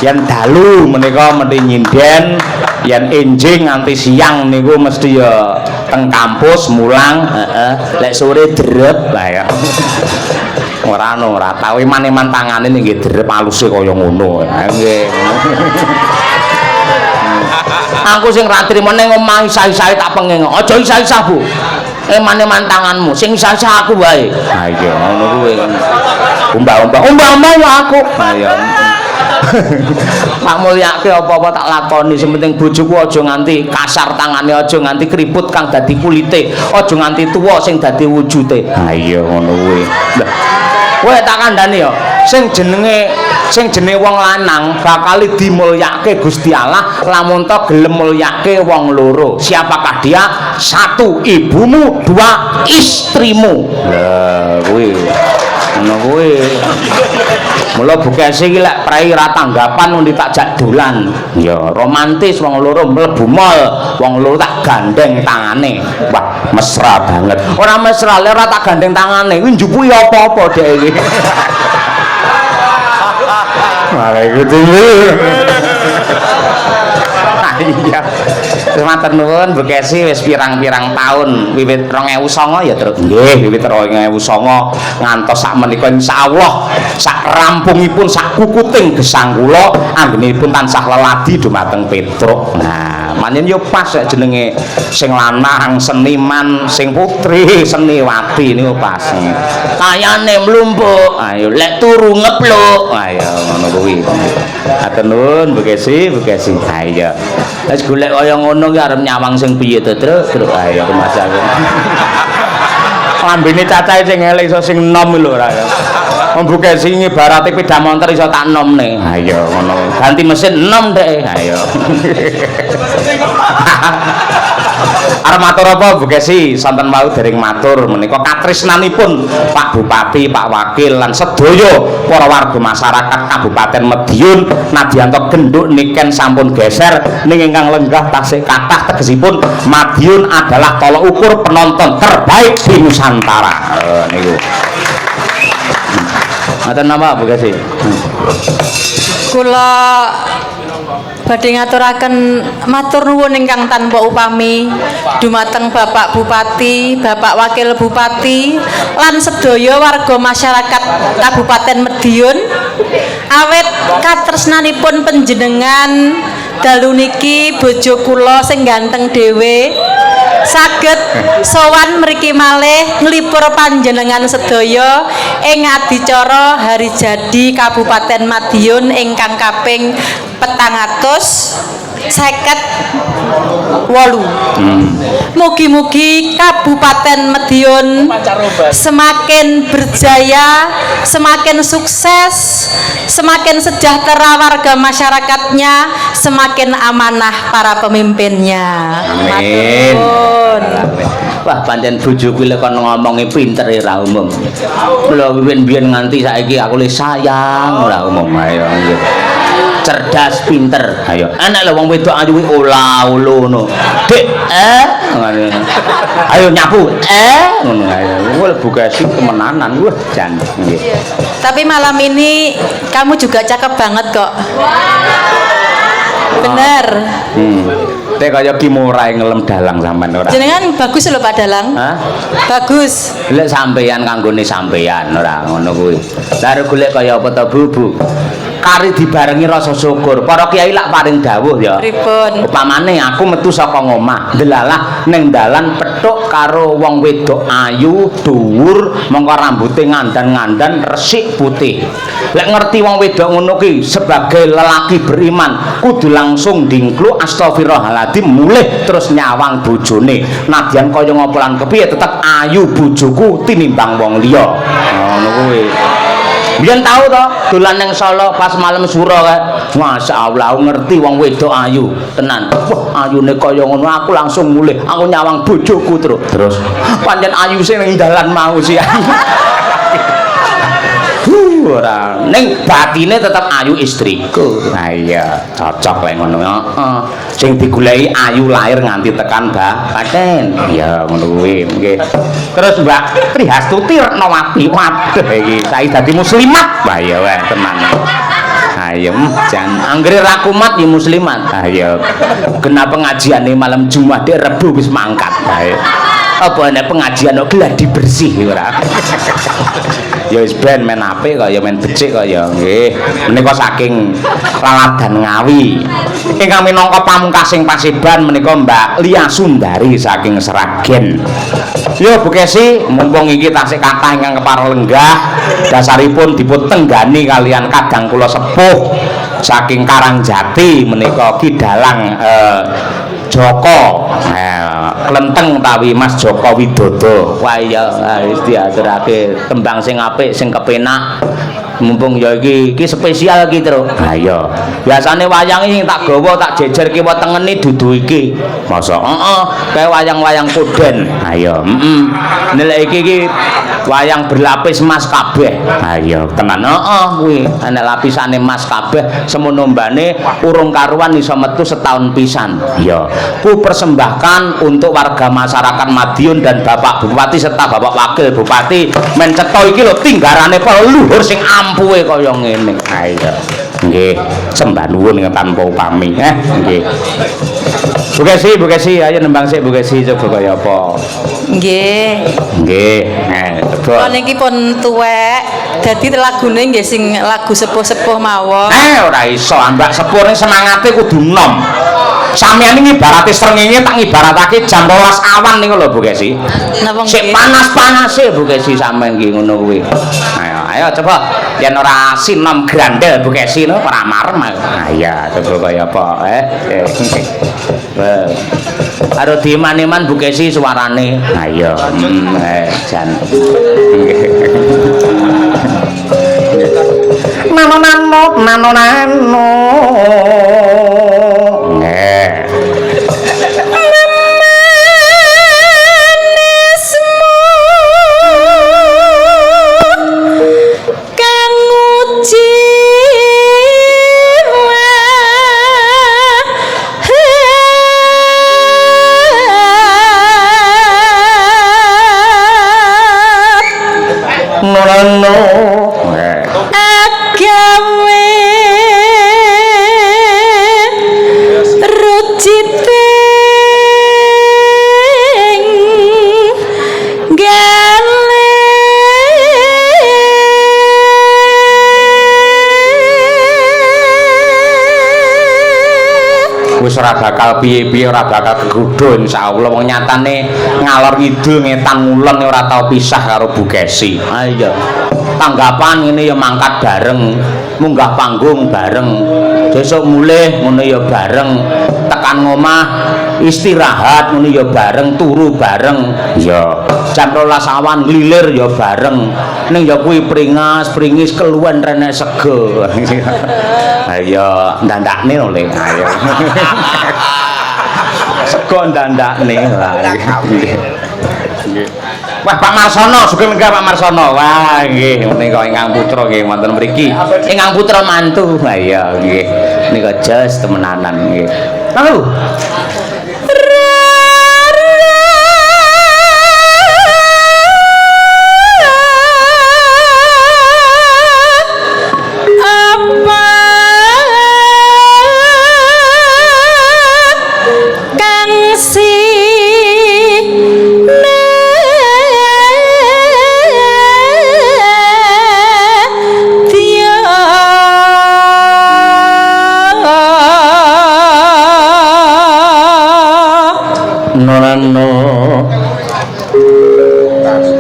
yen dalu menika mesti nyinden yen enjing nganti siang niku mesti ya teng kampus mulang lek sore drep lah ya ora tau iman-iman tangane nggih drep aluse kaya ngono nggih aku sing ra trimo ning omah isa-isae tak pengeng aja isa-isa Bu iman-iman tanganmu sing isa-isa aku wae ha iya ngono kuwi umbah-umbah ya aku ha iya Pak mulyake apa-apa tak lakoni sing penting bojoku aja nganti kasar tangane aja nganti keriput kang dadi kulite aja nganti tuwa sing dadi wujute ha iya ngono kuwi lha kowe tak kandhani ya sing jenenge wong lanang bakal dimulyake Gusti Allah lamun to gelem mulyake wong loro siapakah dia 1 ibumu 2 istrimu lah kuwi ngono kuwi mula Bukesi iki lek prei ra tanggapan ngono tak jak dolan ya romantis wong loro mlebu mall wong loro tak gandeng tangane wah mesra banget ora mesra lek ora tak gandeng tangane kuwi njupui apa-apa dhek iki mare gitu iya matur nuwun Bukesi wis pirang-pirang taun wiwit 2009 ya terus nggih wiwit 2009 ngantos sak menika insyaallah sak rampungipun sak kukuting gesang kula anggenipun tansah leladi dumateng Petruk nah manyen yo pas jenenge sing lanang seniman sing putri seniwati niku pas kayane mlumpuk ayo lek turu ngepluk ayo ngono kuwi matur nuwun Bukesi ayo wis golek kaya ngono ki arep nyawang sing piye to Truk ayo rumasake lambene cacahe sing elek iso sing enom lho ora ya Bukesi ngibarate peda montor iso tak enomne ayo ngono ganti mesin enom dek ayo arep matur apa Bukesi sonten wau dereng matur menika katresnanipun Pak Bupati Pak Wakil lan sedaya para warga masyarakat Kabupaten Madiun nadyanto genduk niken sampun geser ning ingkang lenggah tasih kathah tegesipun Madiun adalah tolok ukur penonton terbaik di Nusantara niku Ngaten napa Bukesi Kula badhe ngaturaken matur nuwun ingkang tanpa upami dumateng Bapak Bupati, Bapak Wakil Bupati lan sedaya warga masyarakat Kabupaten Madiun awit katresnanipun panjenengan dalu niki bojo kula sing ganteng dhewe saged sowan mriki malih nglipur panjenengan sedaya ing adicara hari jadi Kabupaten Madiun ingkang kaping 458. Mugi-mugi Kabupaten Madiun semakin berjaya, semakin sukses, semakin sejahtera warga masyarakatnya, semakin amanah para pemimpinnya. Amin. Matur nuwun. Wah, pancen bojoku lek kon ngomongi pinter ora umum. Mula biyen nganti saiki aku le sayang ora umum. Ayo nggih. Cerdas, pinter. Ayo. Enak lho wong wedok ayu kuwi ola-olo ngono. Dik, ngono. Ayo nyapu. Ngono ayo. Wah, bugasi temenanan. Wah, jan. Nggih. Tapi malam ini kamu juga cakep banget kok. Bener. Teh kaya Kimura ngelem dalang sampean ora. Jenengan bagus lho Pak Dalang. Hah? Bagus. Lek sampeyan kanggone sampeyan ora ngono kuwi. Lah golek kaya apa to Bu? Kari dibarengi rasa syukur. Para kiai lak paring dawuh ya. Pripun? Upamane aku metu saka ngomah, ndelalah ning dalan petuk karo wong wedok ayu, dhuwur, mengko rambuté ngandan-ngandan resik putih. Lek ngerti wong wedok ngono ki sebagai lelaki beriman, kudu langsung dingkluk astagfirullahaladzim mulih terus nyawang bojone. Nadyan kaya ngopo lan kepiye tetep ayu bojoku tinimbang wong liya. Ngono kuwi. Biyen tau to dolan ning Solo pas malam suro kae. Masyaallah ngerti wong wedok ayu tenan. Wah, ayune kaya ngono aku langsung mulih. Aku nyawang bojoku terus. Pancen ayu sing ning dalan mau sih. Ora ning batine tetep ayu istriku. Nah iya, cocok lek ngono. Heeh. Sing digoleki ayu lahir nganti tekan Paten. Ya ngono kuwi nggih. Terus Mbak Trihastuti Retnawati. Waduh iki saiki dadi muslimat. Wah ya weh tenan. Ayo jan anggere ra kumat ya muslimat. Ayo. Kena pengajiane malam Jumat dek Rebo wis mangkat. Ayo. Apa nek pengajian kok gladi bersih ora. Ya wis ben men apik kok ya men becik kok ya nggih. Menika saking Laladan Ngawi. Ingkang minangka pamungkasing Paseban menika Mbak Lia Sundari saking Seragen. Ya Bu Kesi, mumpung iki tasih kathah ingkang keparenggah, dasaripun dipun tenggani kalian kadang kula sepuh saking Karangjati menika Ki Dalang Joko. Klenteng utawi Mas Joko Widodo. Wah iya wis diaturake tembang sing apik sing kepenak. Mumpung ya iki spesial iki terus. Ha iya. Biasane wayang iki tak gawa tak jejer kiwa tengene dudu iki. Masa heeh, kae wayang-wayang koden. Ha iya, Nek iki wayang berlapis emas kabeh. Ha iya, tenan heeh kuwi. Nek lapisane emas kabeh semono mbane urung karuan iso metu setahun pisan. Iya. Ku persembahkan untuk warga masyarakat Madiun dan Bapak Bupati serta Bapak Wakil Bupati men cetha iki lho tinggarane leluhur sing ampuhe kaya ngene. Ha iya. Nggih, sembah nuwun tanpa upami, nggih. Bu Kesi, ayo nembang sik Bu Kesi coba kaya apa. Nggih. Nggih, coba. Niki pun tuwek, dadi lagune nggih sing lagu sepuh-sepuh mawon. Ora iso, Mbak Sepuh ning semangate kudu enom. Sampeyan iki ibarate srengenge tak ibaratake jam 12 awan niku lho Bu Kesi. Napa Sik panas-panase Bu Kesi sampeyan iki ngono kuwi. Ayo coba yen ora sinom grandel Bu Kesi no ora marem. Nah iya coba kaya apa Karo diman-iman Bu Kesi suarane. Nah iya jan. Nano. citing gale wis ora bakal piye-piye ora bakal kegodho insyaallah wong nyatane ngalor ngidul ngetan ngulon ora tau pisah karo Bu Kesi. Ha iya. Tanggapan ngene ya mangkat bareng, munggah panggung bareng. Besok mulih ngono ya bareng, tekan ngomah istirahat ngono ya bareng, turu bareng. Ya, jam 12 awan nglilir ya bareng. Ning ya kuwi pringis keluwen renek sego. Ayo ndandakne oleh ayo. Sego ndandakne lah. Wah Pak Marsono, sugeng menggah Pak Marsono. Wah nggih menika ingkang putra nggih wonten mriki. Ingkang putra mantu. Ha iya nggih. Nika jos temenanan nggih. Lalu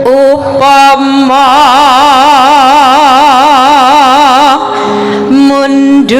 upama mundut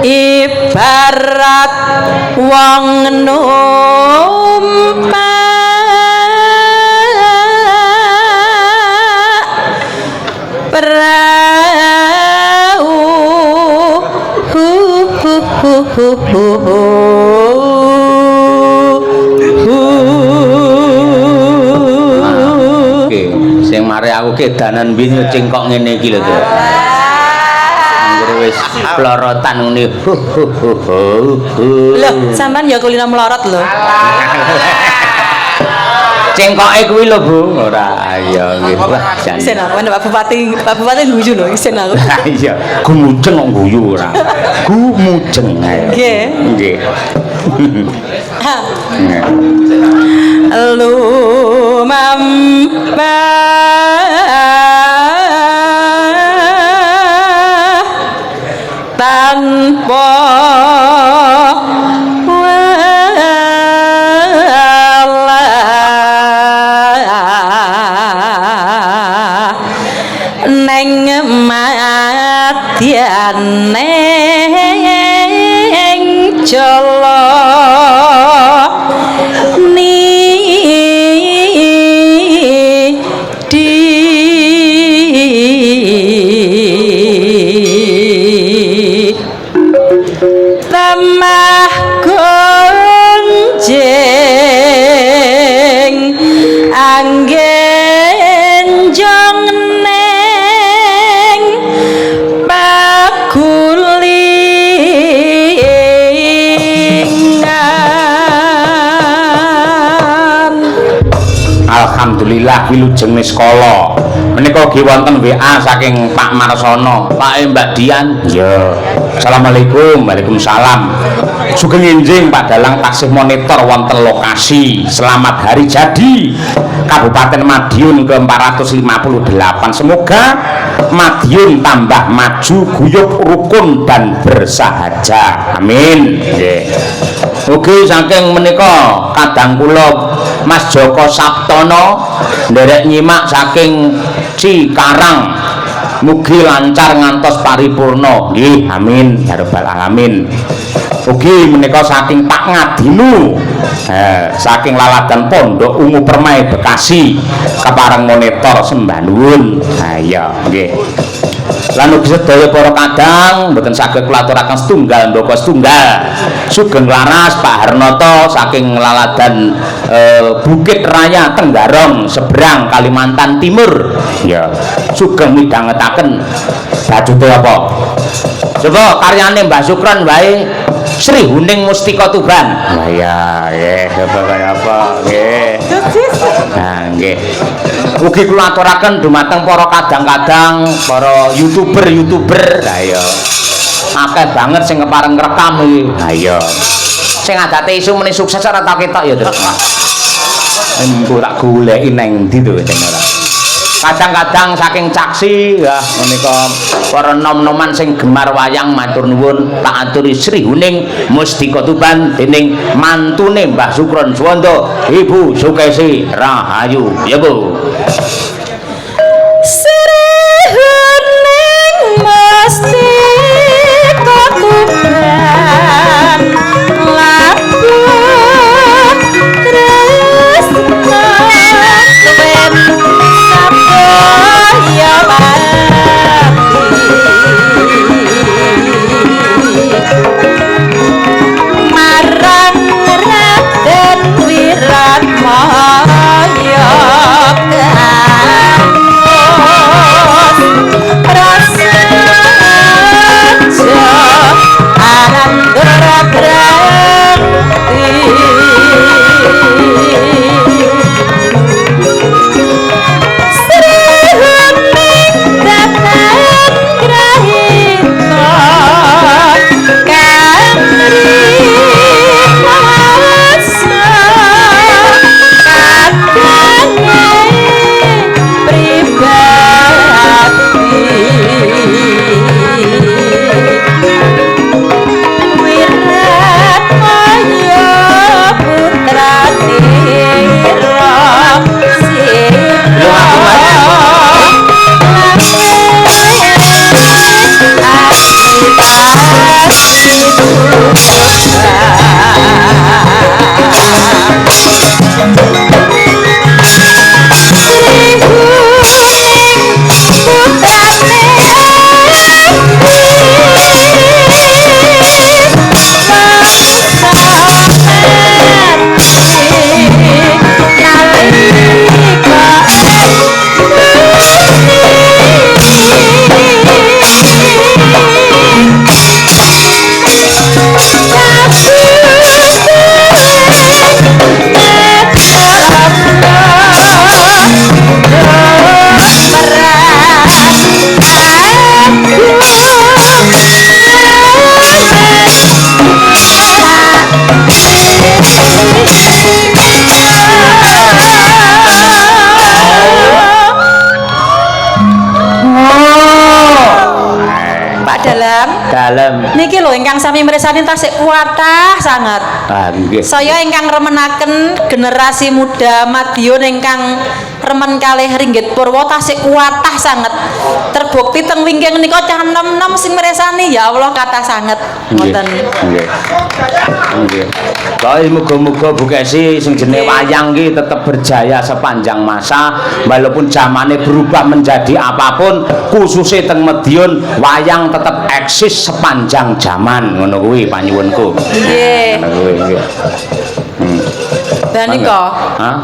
ibarat wong numpak perahu oke sing mari aku kedanan bini cengkok ngene iki lho to. Wis plorotan ngene. Lho, sampean ya kulino melorot lho. Cengkoke kuwi lho, Bu. Ora ya nggih. Wah, jan. Isen aku Pak Bupati guyu lho isen aku. Iya, gumujeng kok guyu ora. Gumujeng ae. Nggih. Nggih. Lumamba tanpa neng madyane jala tamah gonjeng anggen jong neng pagulingan. Alhamdulillah wilujeng sekolah. Menika nggih wonten WA saking Pak Marsono. Pak Mbak Dian. Ya. Assalamualaikum. Waalaikumsalam. Sugeng enjing Pak Dalang taksih monitor wonten lokasi. Selamat hari jadi Kabupaten Madiun ke-458. Semoga Madiun tambah maju, guyub, rukun dan bersahaja. Amin. Nggih. Ugi saking menika kadang kula Mas Joko Saptono nderek nyimak saking Cikarang. Mugi lancar ngantos paripurna. Nggih, amin ya rabbal alamin. Ugi menika saking Pak Ngadinu. Saking laladan Pondok Ungu Permai Bekasi kepareng monitor sembah nuwun. Ha iya nggih. Lan ugi sedaya para kadang mboten saged kula aturaken setunggal ndoko setunggal. Sugeng laras Pak Harnoto saking laladan Bukit Raya Tenggarong seberang Kalimantan Timur. Ya, sugeng midhangetaken bajute apa? Coba karyane Mbah Sukron wae Sri Huning Mustika Tuban. Lah ya, nggih, kaya apa? Nggih. Nah, nggih. Ugi kula aturaken dumateng para kadang-kadang para YouTuber. Lah ya. Akeh banget sing kepareng ngrekam iki. Lah ya. Sing adate isu meni sukses ora tak ketok ya, Tru. Engko tak goleki nang ndi to jeneng ora. Kadang-kadang saking caksi ya menika para nom-noman sing gemar wayang matur nuwun tak aturi Sri Huning Mustika Tuban dening mantune Mbah Sukron Suwondo Ibu Sukesi Rahayu ya Bu. Sri Huning Mustika Tuban laku tresna marang Raden Wiratmaya niki lho ingkang sami mirsani tasih kuatah sangat. Nggih. Saya ingkang remenaken generasi muda Madiun ingkang remen kalih Ringgit Purwo tasih kuatah sangat. Terbukti teng wingking nika cah nom-nom sing mirsani ya Allah kathah sanget. Ngoten. Nggih. Nggih. Bae muga-muga Bu Kesi sing jenenge wayang iki tetep berjaya sepanjang masa walaupun zamane berubah menjadi apapun khususnya teng Madiun wayang tetep eksis sepanjang zaman ngono kuwi panyuwunku. Nggih. Ngono kuwi nggih. Dan niko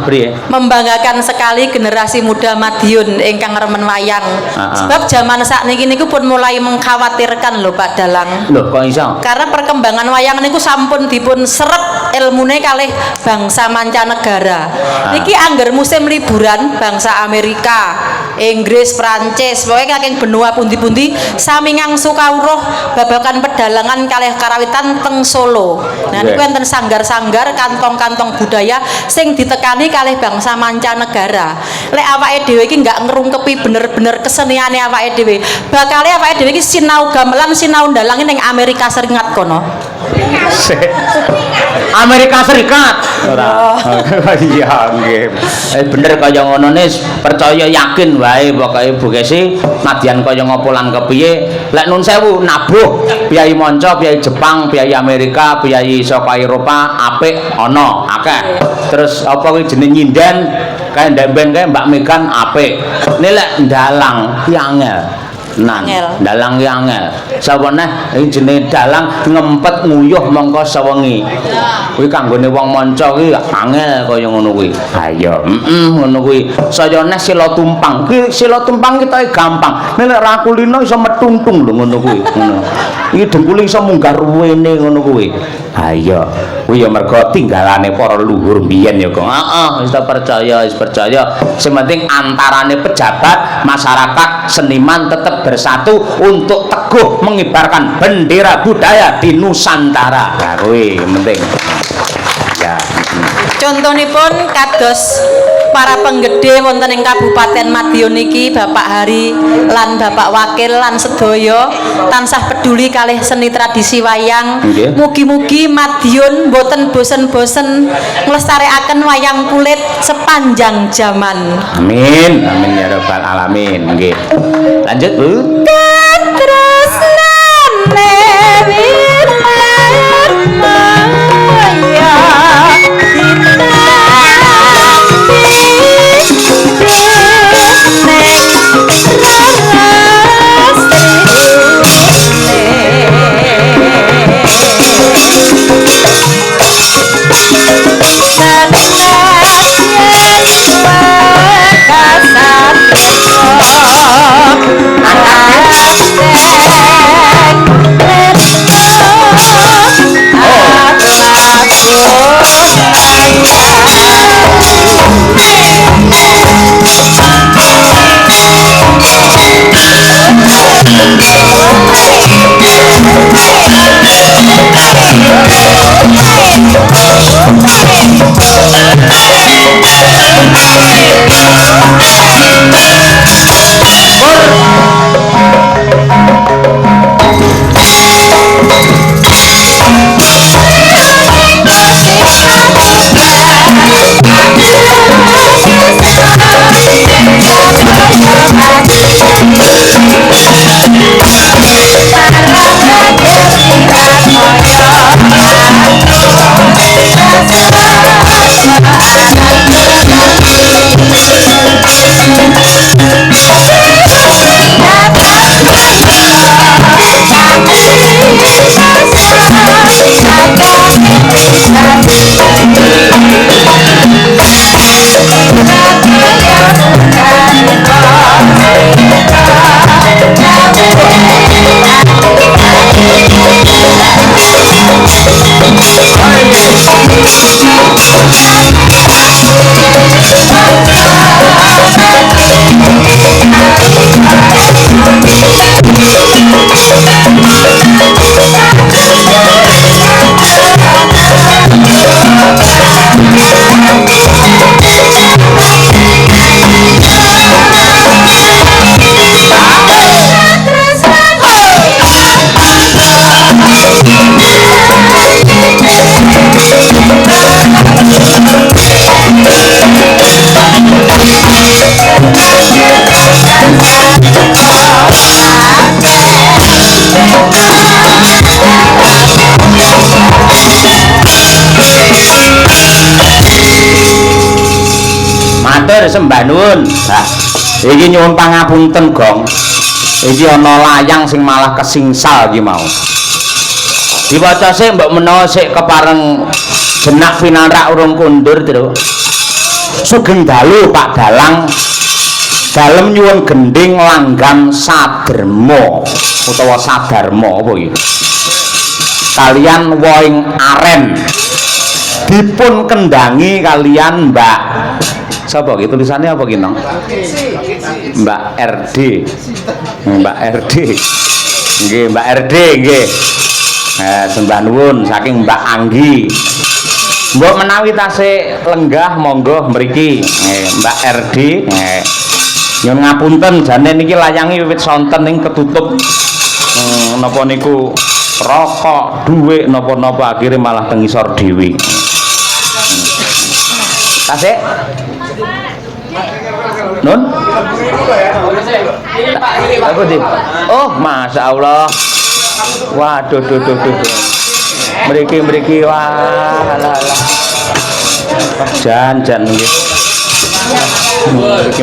priye? Membanggakan sekali generasi muda Madiun ingkang remen wayang. Sebab zaman sakniki niku pun mulai mengkhawatirkan lho Pak Dalang. Lho kok iso? Karena perkembangan wayang niku sampun dipun seret ilmune kalih bangsa mancanegara. Niki angger musim liburan bangsa Amerika, Inggris, Prancis, pokoknya saking benua pundi-pundi sami ngangsu kawruh babagan pedalangan kalih karawitan teng Solo. Nah niku enten sanggar-sanggar kantong-kantong budaya sing ditekani kalih bangsa mancanegara. Lek awake dhewe iki enggak ngrungkepi bener-bener keseniane awake dhewe, bakale awake dhewe iki sinau gamelan, sinau ndalang ning Amerika Serikat kono. Amerika Serikat. Ora. Iya nggih. Bener kaya ngono nis, percaya yakin wae pokoke Bu Kesi nadyan kaya ngopo lan kepiye lek nun sewu nabuh piyai manca, piyai Jepang, piyai Amerika, piyai saka Eropa apik ana akeh. Terus apa kuwi jeneng nyinden kae ndemben kae Mbak Megan apik. Nek lek ndalang ki angel. Nan, dalang ki angel. Sapa neh iki jenenge dalang ngempet nguyuh mongko sewengi. Kuwi kanggone wong manca ki angel kaya ngono kuwi. Ha iya, ngono kuwi. Saya neh sila tumpang. Ki sila tumpang kita gampang. Nek ra kulino iso metuntung lho ngono kuwi. Ngono. Iki dengkule iso munggah ruwene ngono kuwi. Ha iya. Kuwi ya mergo tinggalane para luhur biyen ya, Kang. Heeh, wis percaya, wis percaya. Sing penting antarane pejabat, masyarakat, seniman tetap bersatu untuk teguh mengibarkan bendera budaya di Nusantara. Nah, kuwi penting. Ya. Contonipun kados para penggede wonten ing Kabupaten Madiun niki Bapak Hari lan Bapak Wakil lan sedaya tansah peduli kalih seni tradisi wayang. Mugi-mugi Madiun mboten bosen-bosen nglestarekaken wayang kulit sepanjang zaman. Amin. Amin ya rabbal alamin. Nggih. Lanjut, Bu. Matur sembah nuwun. Nah, iki nyuwun pangapunten, Gong. Iki ana layang sing malah kesingsal iki mau. Diwaca sik mbok menawa sik kepareng jenak pinanrak urung kundur, Tru. Sugeng dalu Pak Dalang. Dalem nyuwun gending langgam Saderma utawa Sadarma apa iki? Kalian Woing Aren. Dipun kendangi kalian Mbak sapa iki tulisannya apa ki nong? Mbak RD. Mbak RD. Nggih, Mbak RD nggih. Sembah nuwun saking Mbak Anggi. Mbok menawi tasih lenggah monggo mriki. Mbak RD. Nyuwun ngapunten jane niki layange wiwit sonten ning ketutup. Napa niku rokok, dhuwit napa-napa akhire malah tengisor dhewe. Kasih. Nun? Aku di. Oh, masya Allah. Waduh, duh. Mriki, wah, alah. Jan nggih.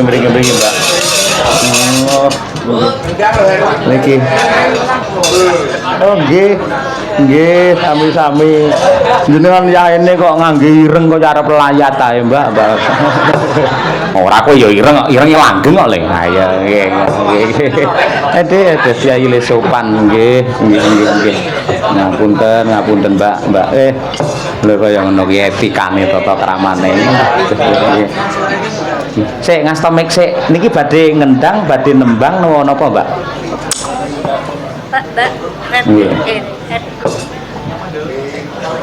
Mriki, Mbak. Oh, niki. Oh, nggih, sami-sami. Jenengan yaene kok ngangge ireng kok arep layat ae, Mbak. Ora kok ya ireng langgeng kok le. Ha ya nggih. Ade Kyai le sopan nggih. Ngapunten, Mbak. Lho kaya ngono ki etikane tata kramane. Sik ngasta mik sik. Niki badhe ngendang, badhe nembang napa, Mbak?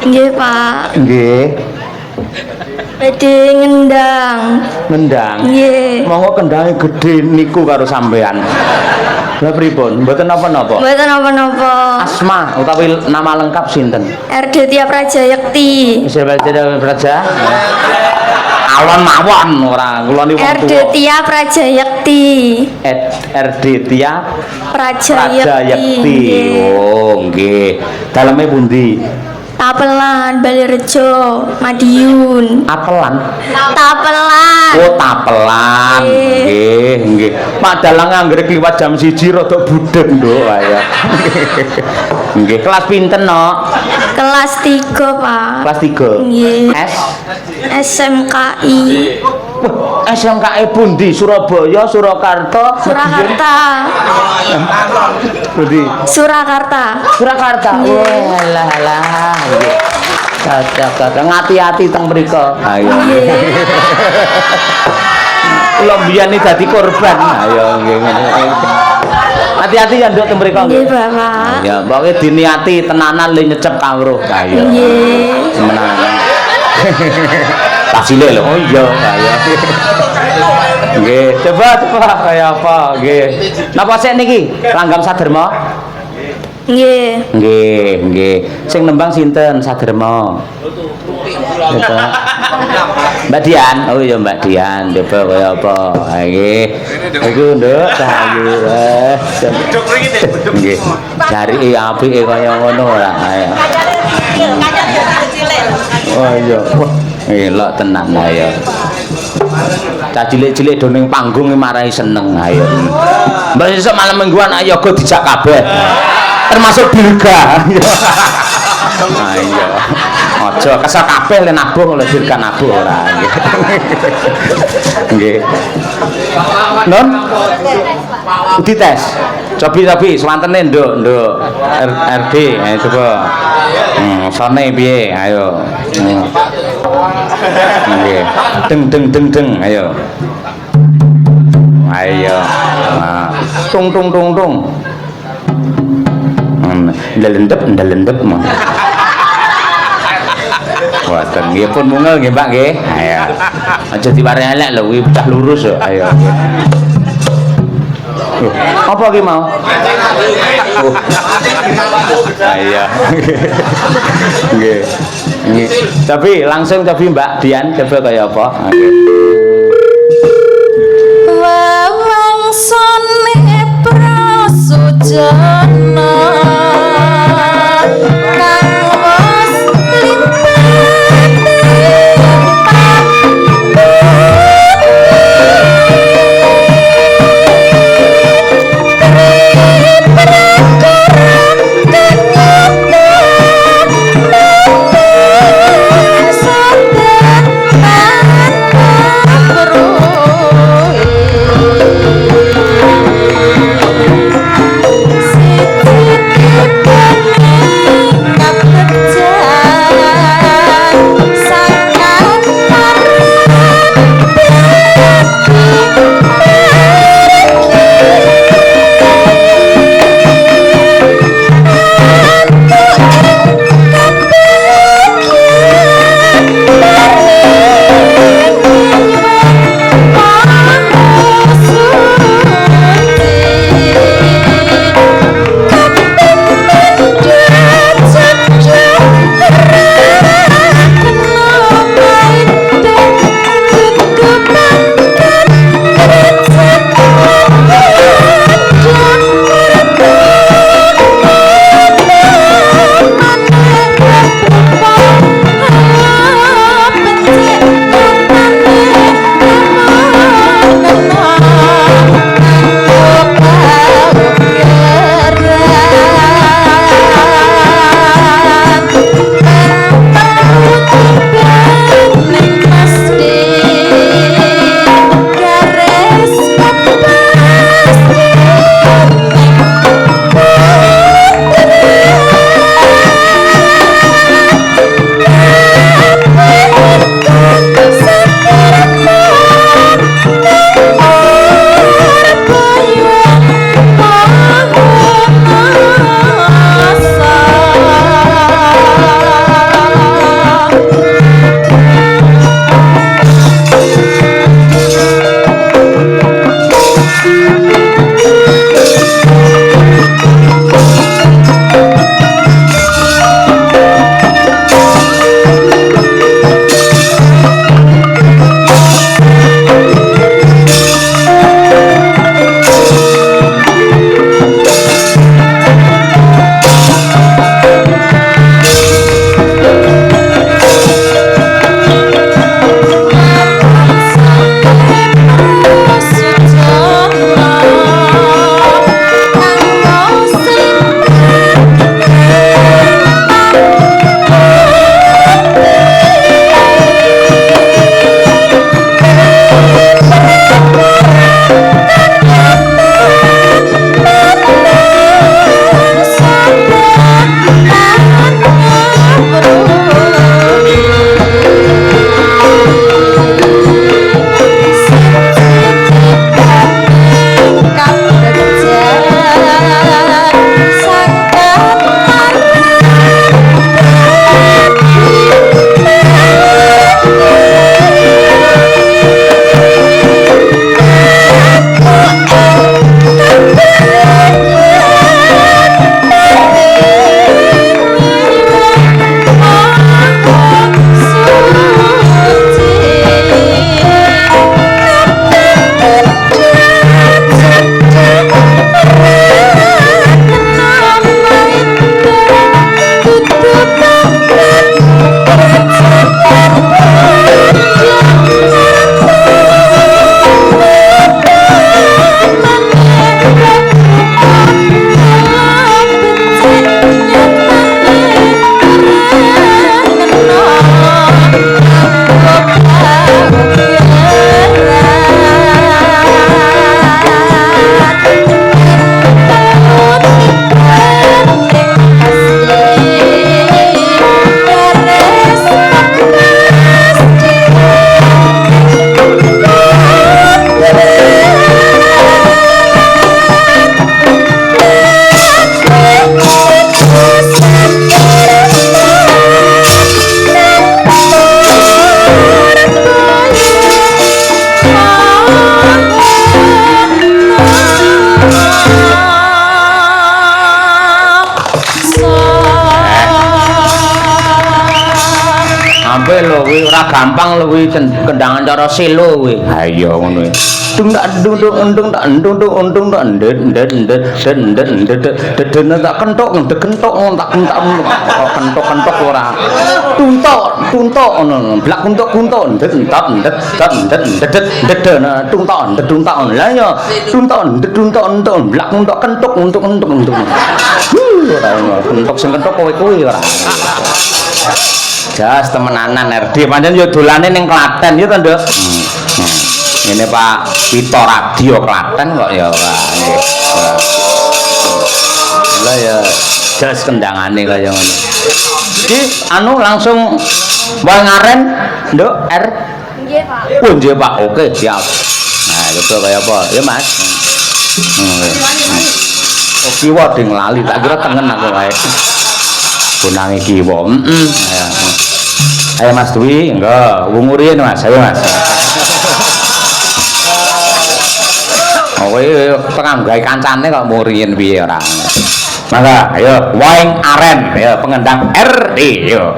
Nggih, Pak. Nggih. Badhe ngendang. Nggih. Monggo kendange gedhe niku karo sampean. Lha pripun? Mboten napa-napa. Mboten napa-napa. Asma utawi nama lengkap sinten? Tia Prajayekti. Praja. Alon mawon ora kula niku wong tuwa. Tia Prajayekti. Tia Prajayekti. Oh, nggih. Daleme pundi? Tapelan, Balirejo, Madiun. Apelan. Tapelan. Oh, tapelan. Nggih. Pak dalang anggere kliwat jam 1 rada budeg, Nduk, kaya. Nggih, kelas pinten, no? Kelas 3, Pak. Kelas 3. Nggih. SMKI. Wah, SMKI pundi? Surabaya, Surakarta, Surakarta. Pundi? Surakarta. Wah, alah. Cocok. Ngati-ati teng mriko. Ayo. Kula mbiyen iki dadi korban. Ayo nggih ngene. Hati-hati ya nduk teng mriko. Nggih, Bapak. Ya, pokoke diniati tenanan le nyecep kawruh. Ayo. Nggih. Semenanan. Tasile lho. Oh iya, ayo. Nggih, coba kaya apa? Nggih. Napa sik niki? Langgam Saderma? Nggih. Sing nembang sinten Saderma? Mbak Dian. Oh iya Mbak Dian. Coba kaya apa? Ha nggih. Iku nduk sayu. Nggih. Jarike apike kaya ngono ora. Ayo. Oh iya. Elok tenan ayo. Cah cilik-cilik do ning panggung marahi seneng ayo. Mbak sesuk malam mingguan ayo go dijak kabeh. Termasuk dirga. Ayo. Aja kesel kabeh le nabuh le dirga nabuh ora nggih. Nggih. Non? Dites. Cobi swantene nduk. RD ayo coba. Sone piye? Ayo. Nggih. Deng ayo. Ayo. Nah, tung. Ndalendep mah. Wah, nggih pun mungel nggih, Pak nggih. Ayo. Aja diware elek lho, kuwi pecah lurus yo. Ayo. Apa ki mau? Ayo. Nggih. Tapi langsung cobi Mbak Dian coba kaya apa? Nggih. Wawangsane prasujana apik lho kuwi ora gampang lho kuwi kendangan cara selo kuwi. Ha iya ngono. Dung tak dung dung undung tak undung dung undung tak ndet ndet ndet ndet ndet ndet tak kentok ndet kentok tak kentak kentok kentok ora tuntok tuntok ngono blak kuntuk kuntuk ndet entat ndet tak ndet ndet ndet tuntok ndet tuntok lah ya tuntok ndet tuntok entuk blak kuntuk kentok untuk ora kentok sing kentok kowe kuwi ora jas temenanan RD pancen yo dolane ning Klaten yo to Nduk. Ini Pak Pito Radio Klaten kok ya Pak. Lah ya jas kendangane kaya ngono. Iki anu langsung wae ngaren Nduk R. Nggih, Pak. Oh nggih Pak. Oke, siap. Nah, itu kaya apa? Ya Mas. Oh kiwa ding lali tak kira tengen aku wae. Gunange kiwa. Ayo Mas Dwi, enggak, wunguriin Mas, ayo Mas. Oh, tengah gawe kancane kok muriin piye ora. Mangga, ayo Waing Aren, ya pengendang RD, yo.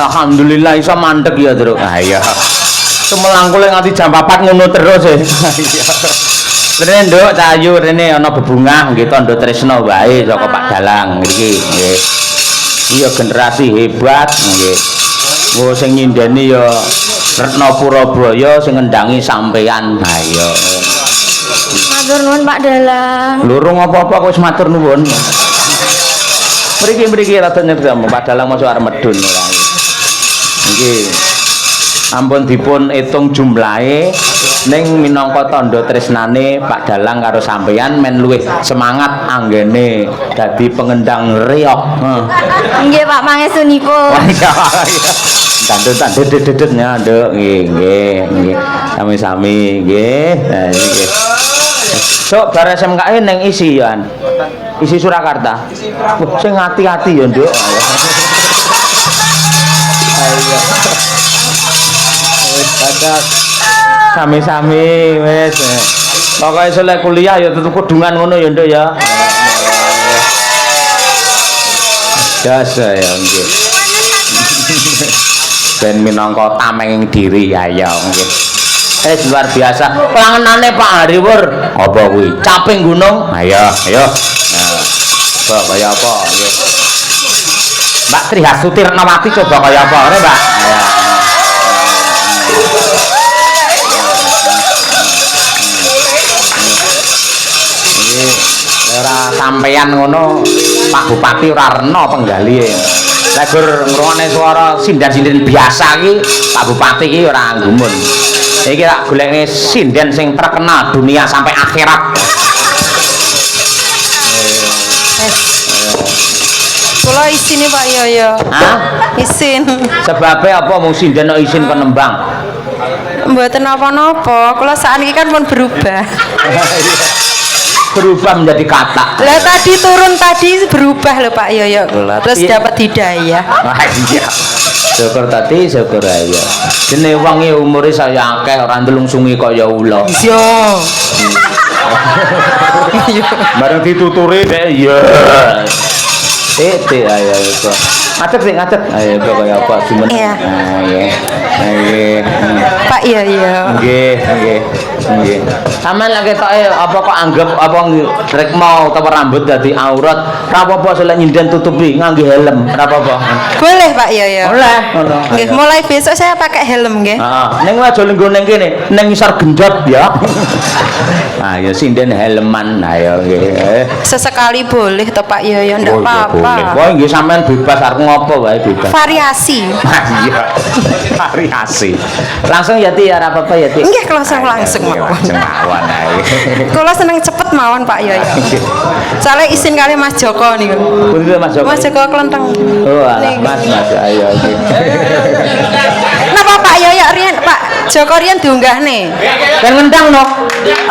Alhamdulillah iso mandek ya, Tru. Ah iya. Semelangkule nganti jam 4 ngono terus e. Iya. Rene nduk cahayu rene ana bebungah nggih Tondo Tresno wae saka Pak Dalang iki nggih. Iya generasi hebat nggih. Oh sing nyindeni ya Retno Purabaya sing ngendangi sampean. Ha iya. Matur nuwun Pak Dalang. Lurung apa-apa wis matur nuwun. Mriki rada nyedam Pak Dalang masuk arep medun ora. Nggih. Ampun dipun hitung jumlahe ning minangka tandha tresnane Pak Dalang karo sampeyan men luwih semangat anggene dadi pengendang reog. Nggih Pak mangesunipun. Tandha dedetnya nduk nggih. Sami-sami nggih. Nah nggih. Sok bar SMK ning isi ya. Isi Surakarta. Sing ati-ati ya, Nduk. Ayo. Wis dadak sami-sami wis. Pokoke selek kuliah ya tetep kudungan ngono ya, Nduk ya. Jas ya nggih. Ben minangka tameng diri ayo nggih. Luar biasa. Panganane Pak Hariwur. Apa kuwi? Caping gunung. Ayo. Nah. Coba kaya apa nggih. Mbak Trihasuti Retnawati coba kaya apa ngene, Mbak? Ayo. Iki ora sampeyan ngono Pak Bupati ora rena penggali. Lek gur ngrungokne swara sindan-sinden biasa iki Pak Bupati iki ora nggumun. Iki tak golekne sinden sing terkenal dunia sampai akhirat. Kula isine Pak Yoyo. Hah? Isin. Sebabe apa mung sinden kok isin penembang? Mboten napa-napa, kula sakniki kan pun berubah. Berubah menjadi kata. Lah tadi turun tadi berubah lho Pak Yoyo. Terus dapat hidayah. Wah iya. Syukur tadi syukur aja. Dene wong e umure saya akeh ora ndelungsungi kaya ula. Iya. Bareng dituturi dek iya. Ayo itu. Ngadeg. Ayo itu kaya apa cuman. Iya. Nggih. Pak Yoyo. Nggih. Sampeyan lagi toke apa kok anggap apa rek mau utawa rambut dadi aurat, ora apa-apa selek nyinden tutupi nganggo helm, ora apa-apa. Boleh Pak Yoyo. Oleh ngono. Nggih, mulai besok saya pakai helm nggih. Heeh, ning aja lenggo ning kene, ning ngisor gendot ya. Ah ya sinden helman ayo nggih. Sesekali boleh toh Pak Yoyo, ndak Oh, iya, apa-apa. boleh. Wah nggih sampean bebas arep ngopo wae bebas. Variasi. Iya. Variasi. Langsung ya Ti ora apa-apa ya Ti. Nggih, langsung mawon. Langsung mawon ae. Kula seneng cepet mawon Pak Yoyo. Soalnya isin kali Mas Joko niku. Pundi Mas Joko? Mas Joko kelenteng. Oh, alah Mas ayo. Napa Pak Yoyo riyen Pak Joko riyen diunggah nih. Kan ngendang no.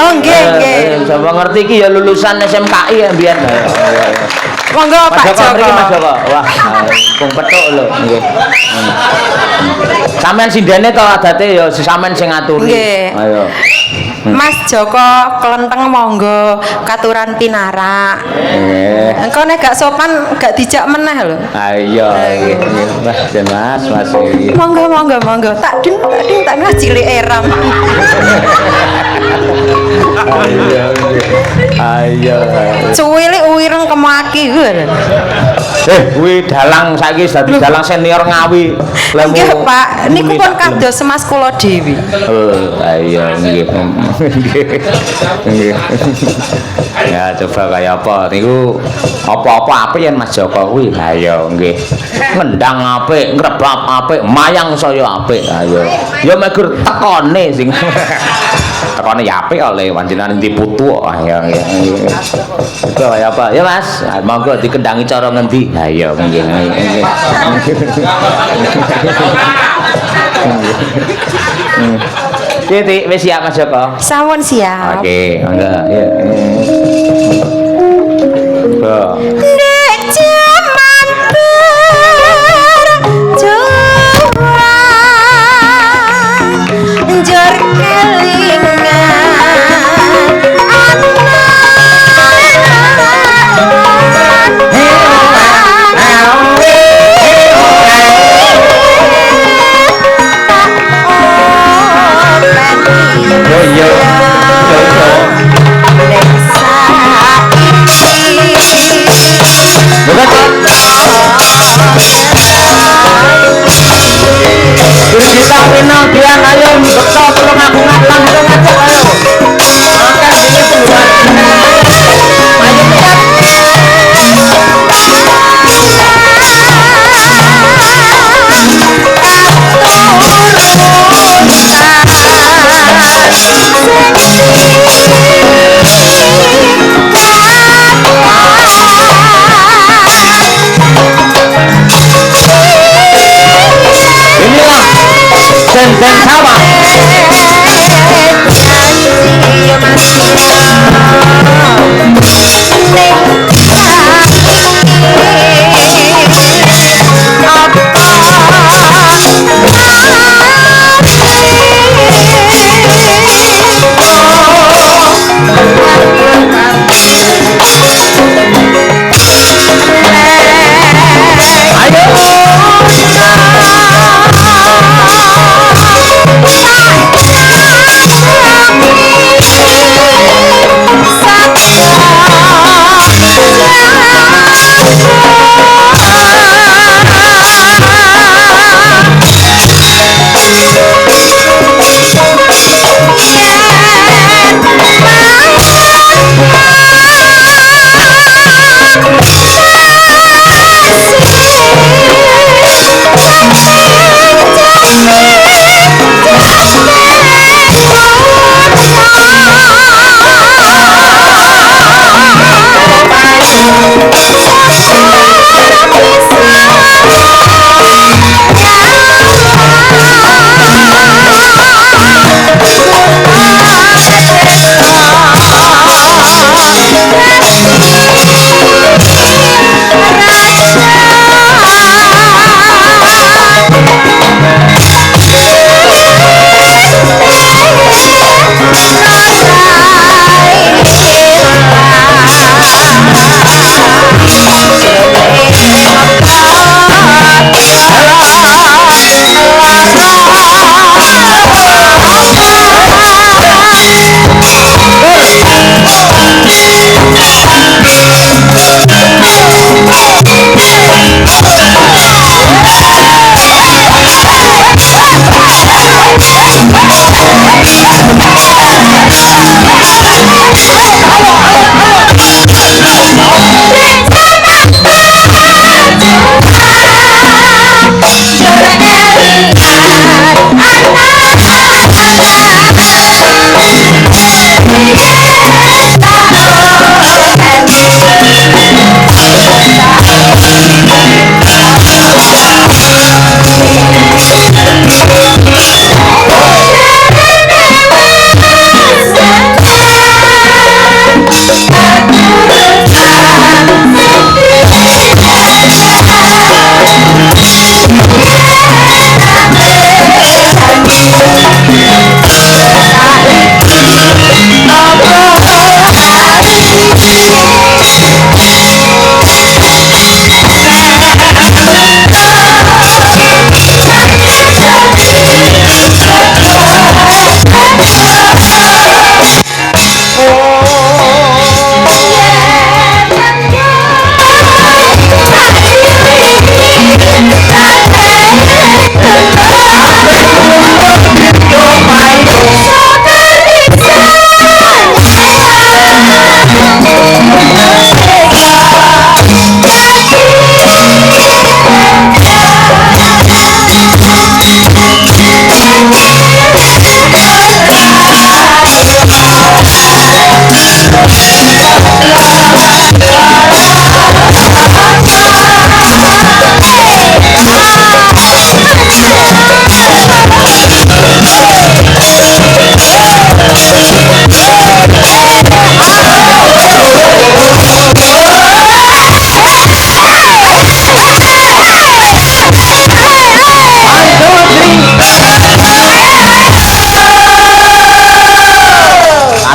Oh nggih. Sapa ngerti iki ya lulusan SMKI ya mbiyen. Monggo Pak Joko. Mas Joko. Wah, pung petuk lho nggih. Sampeyan sindene to adate ya sampeyan sing ngaturi. Nggih. Ayo. Mas Joko kelenteng monggo katuran pinarak. Nggih. Engko nek gak sopan gak dijak meneh lho. Ayo. Mas iki. Monggo. Tak ding tak cilik eram. Ayo. Cuwilik uwireng kemaki. Kuwi dalang saiki dadi dalang senior Ngawi. Nggih Pak, niku pun kados Mas kula dhewe. Oh, ayo nggih. Ya coba kaya apa niku apa-apa apik yen Mas Joko kuwi. Ayo nggih. Ngendang apik, ngrebab apik, mayang saya apik. Ayo. Ya megur tekone sing tekone ya apik oleh panjenengan ndi putu kok. Ayo nggih. Coba kaya apa? Ya Mas, monggo dikendangi cara ngendi? Ayo nggih. Jadi wis siap Mas Joko? Sampun siap. Oke, enggak ya. Nek jaman berjuang njur kelingan anak Sayang ayo bekto tolong aku langsung aja ayo. Makan sini pembuat. Ayo cepat. Inilah dendeng sawah.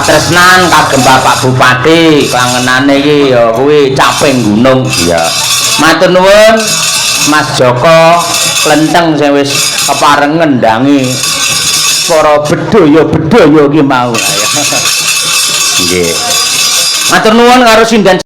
Tresnan kagem Bapak Bupati klangenane iki ya kuwi caping gunung ya. Matur nuwun Mas Joko Klenteng sing wis kepareng ngendangi para bedhaya-bedhaya iki mau. Nggih. Matur nuwun karo Sindan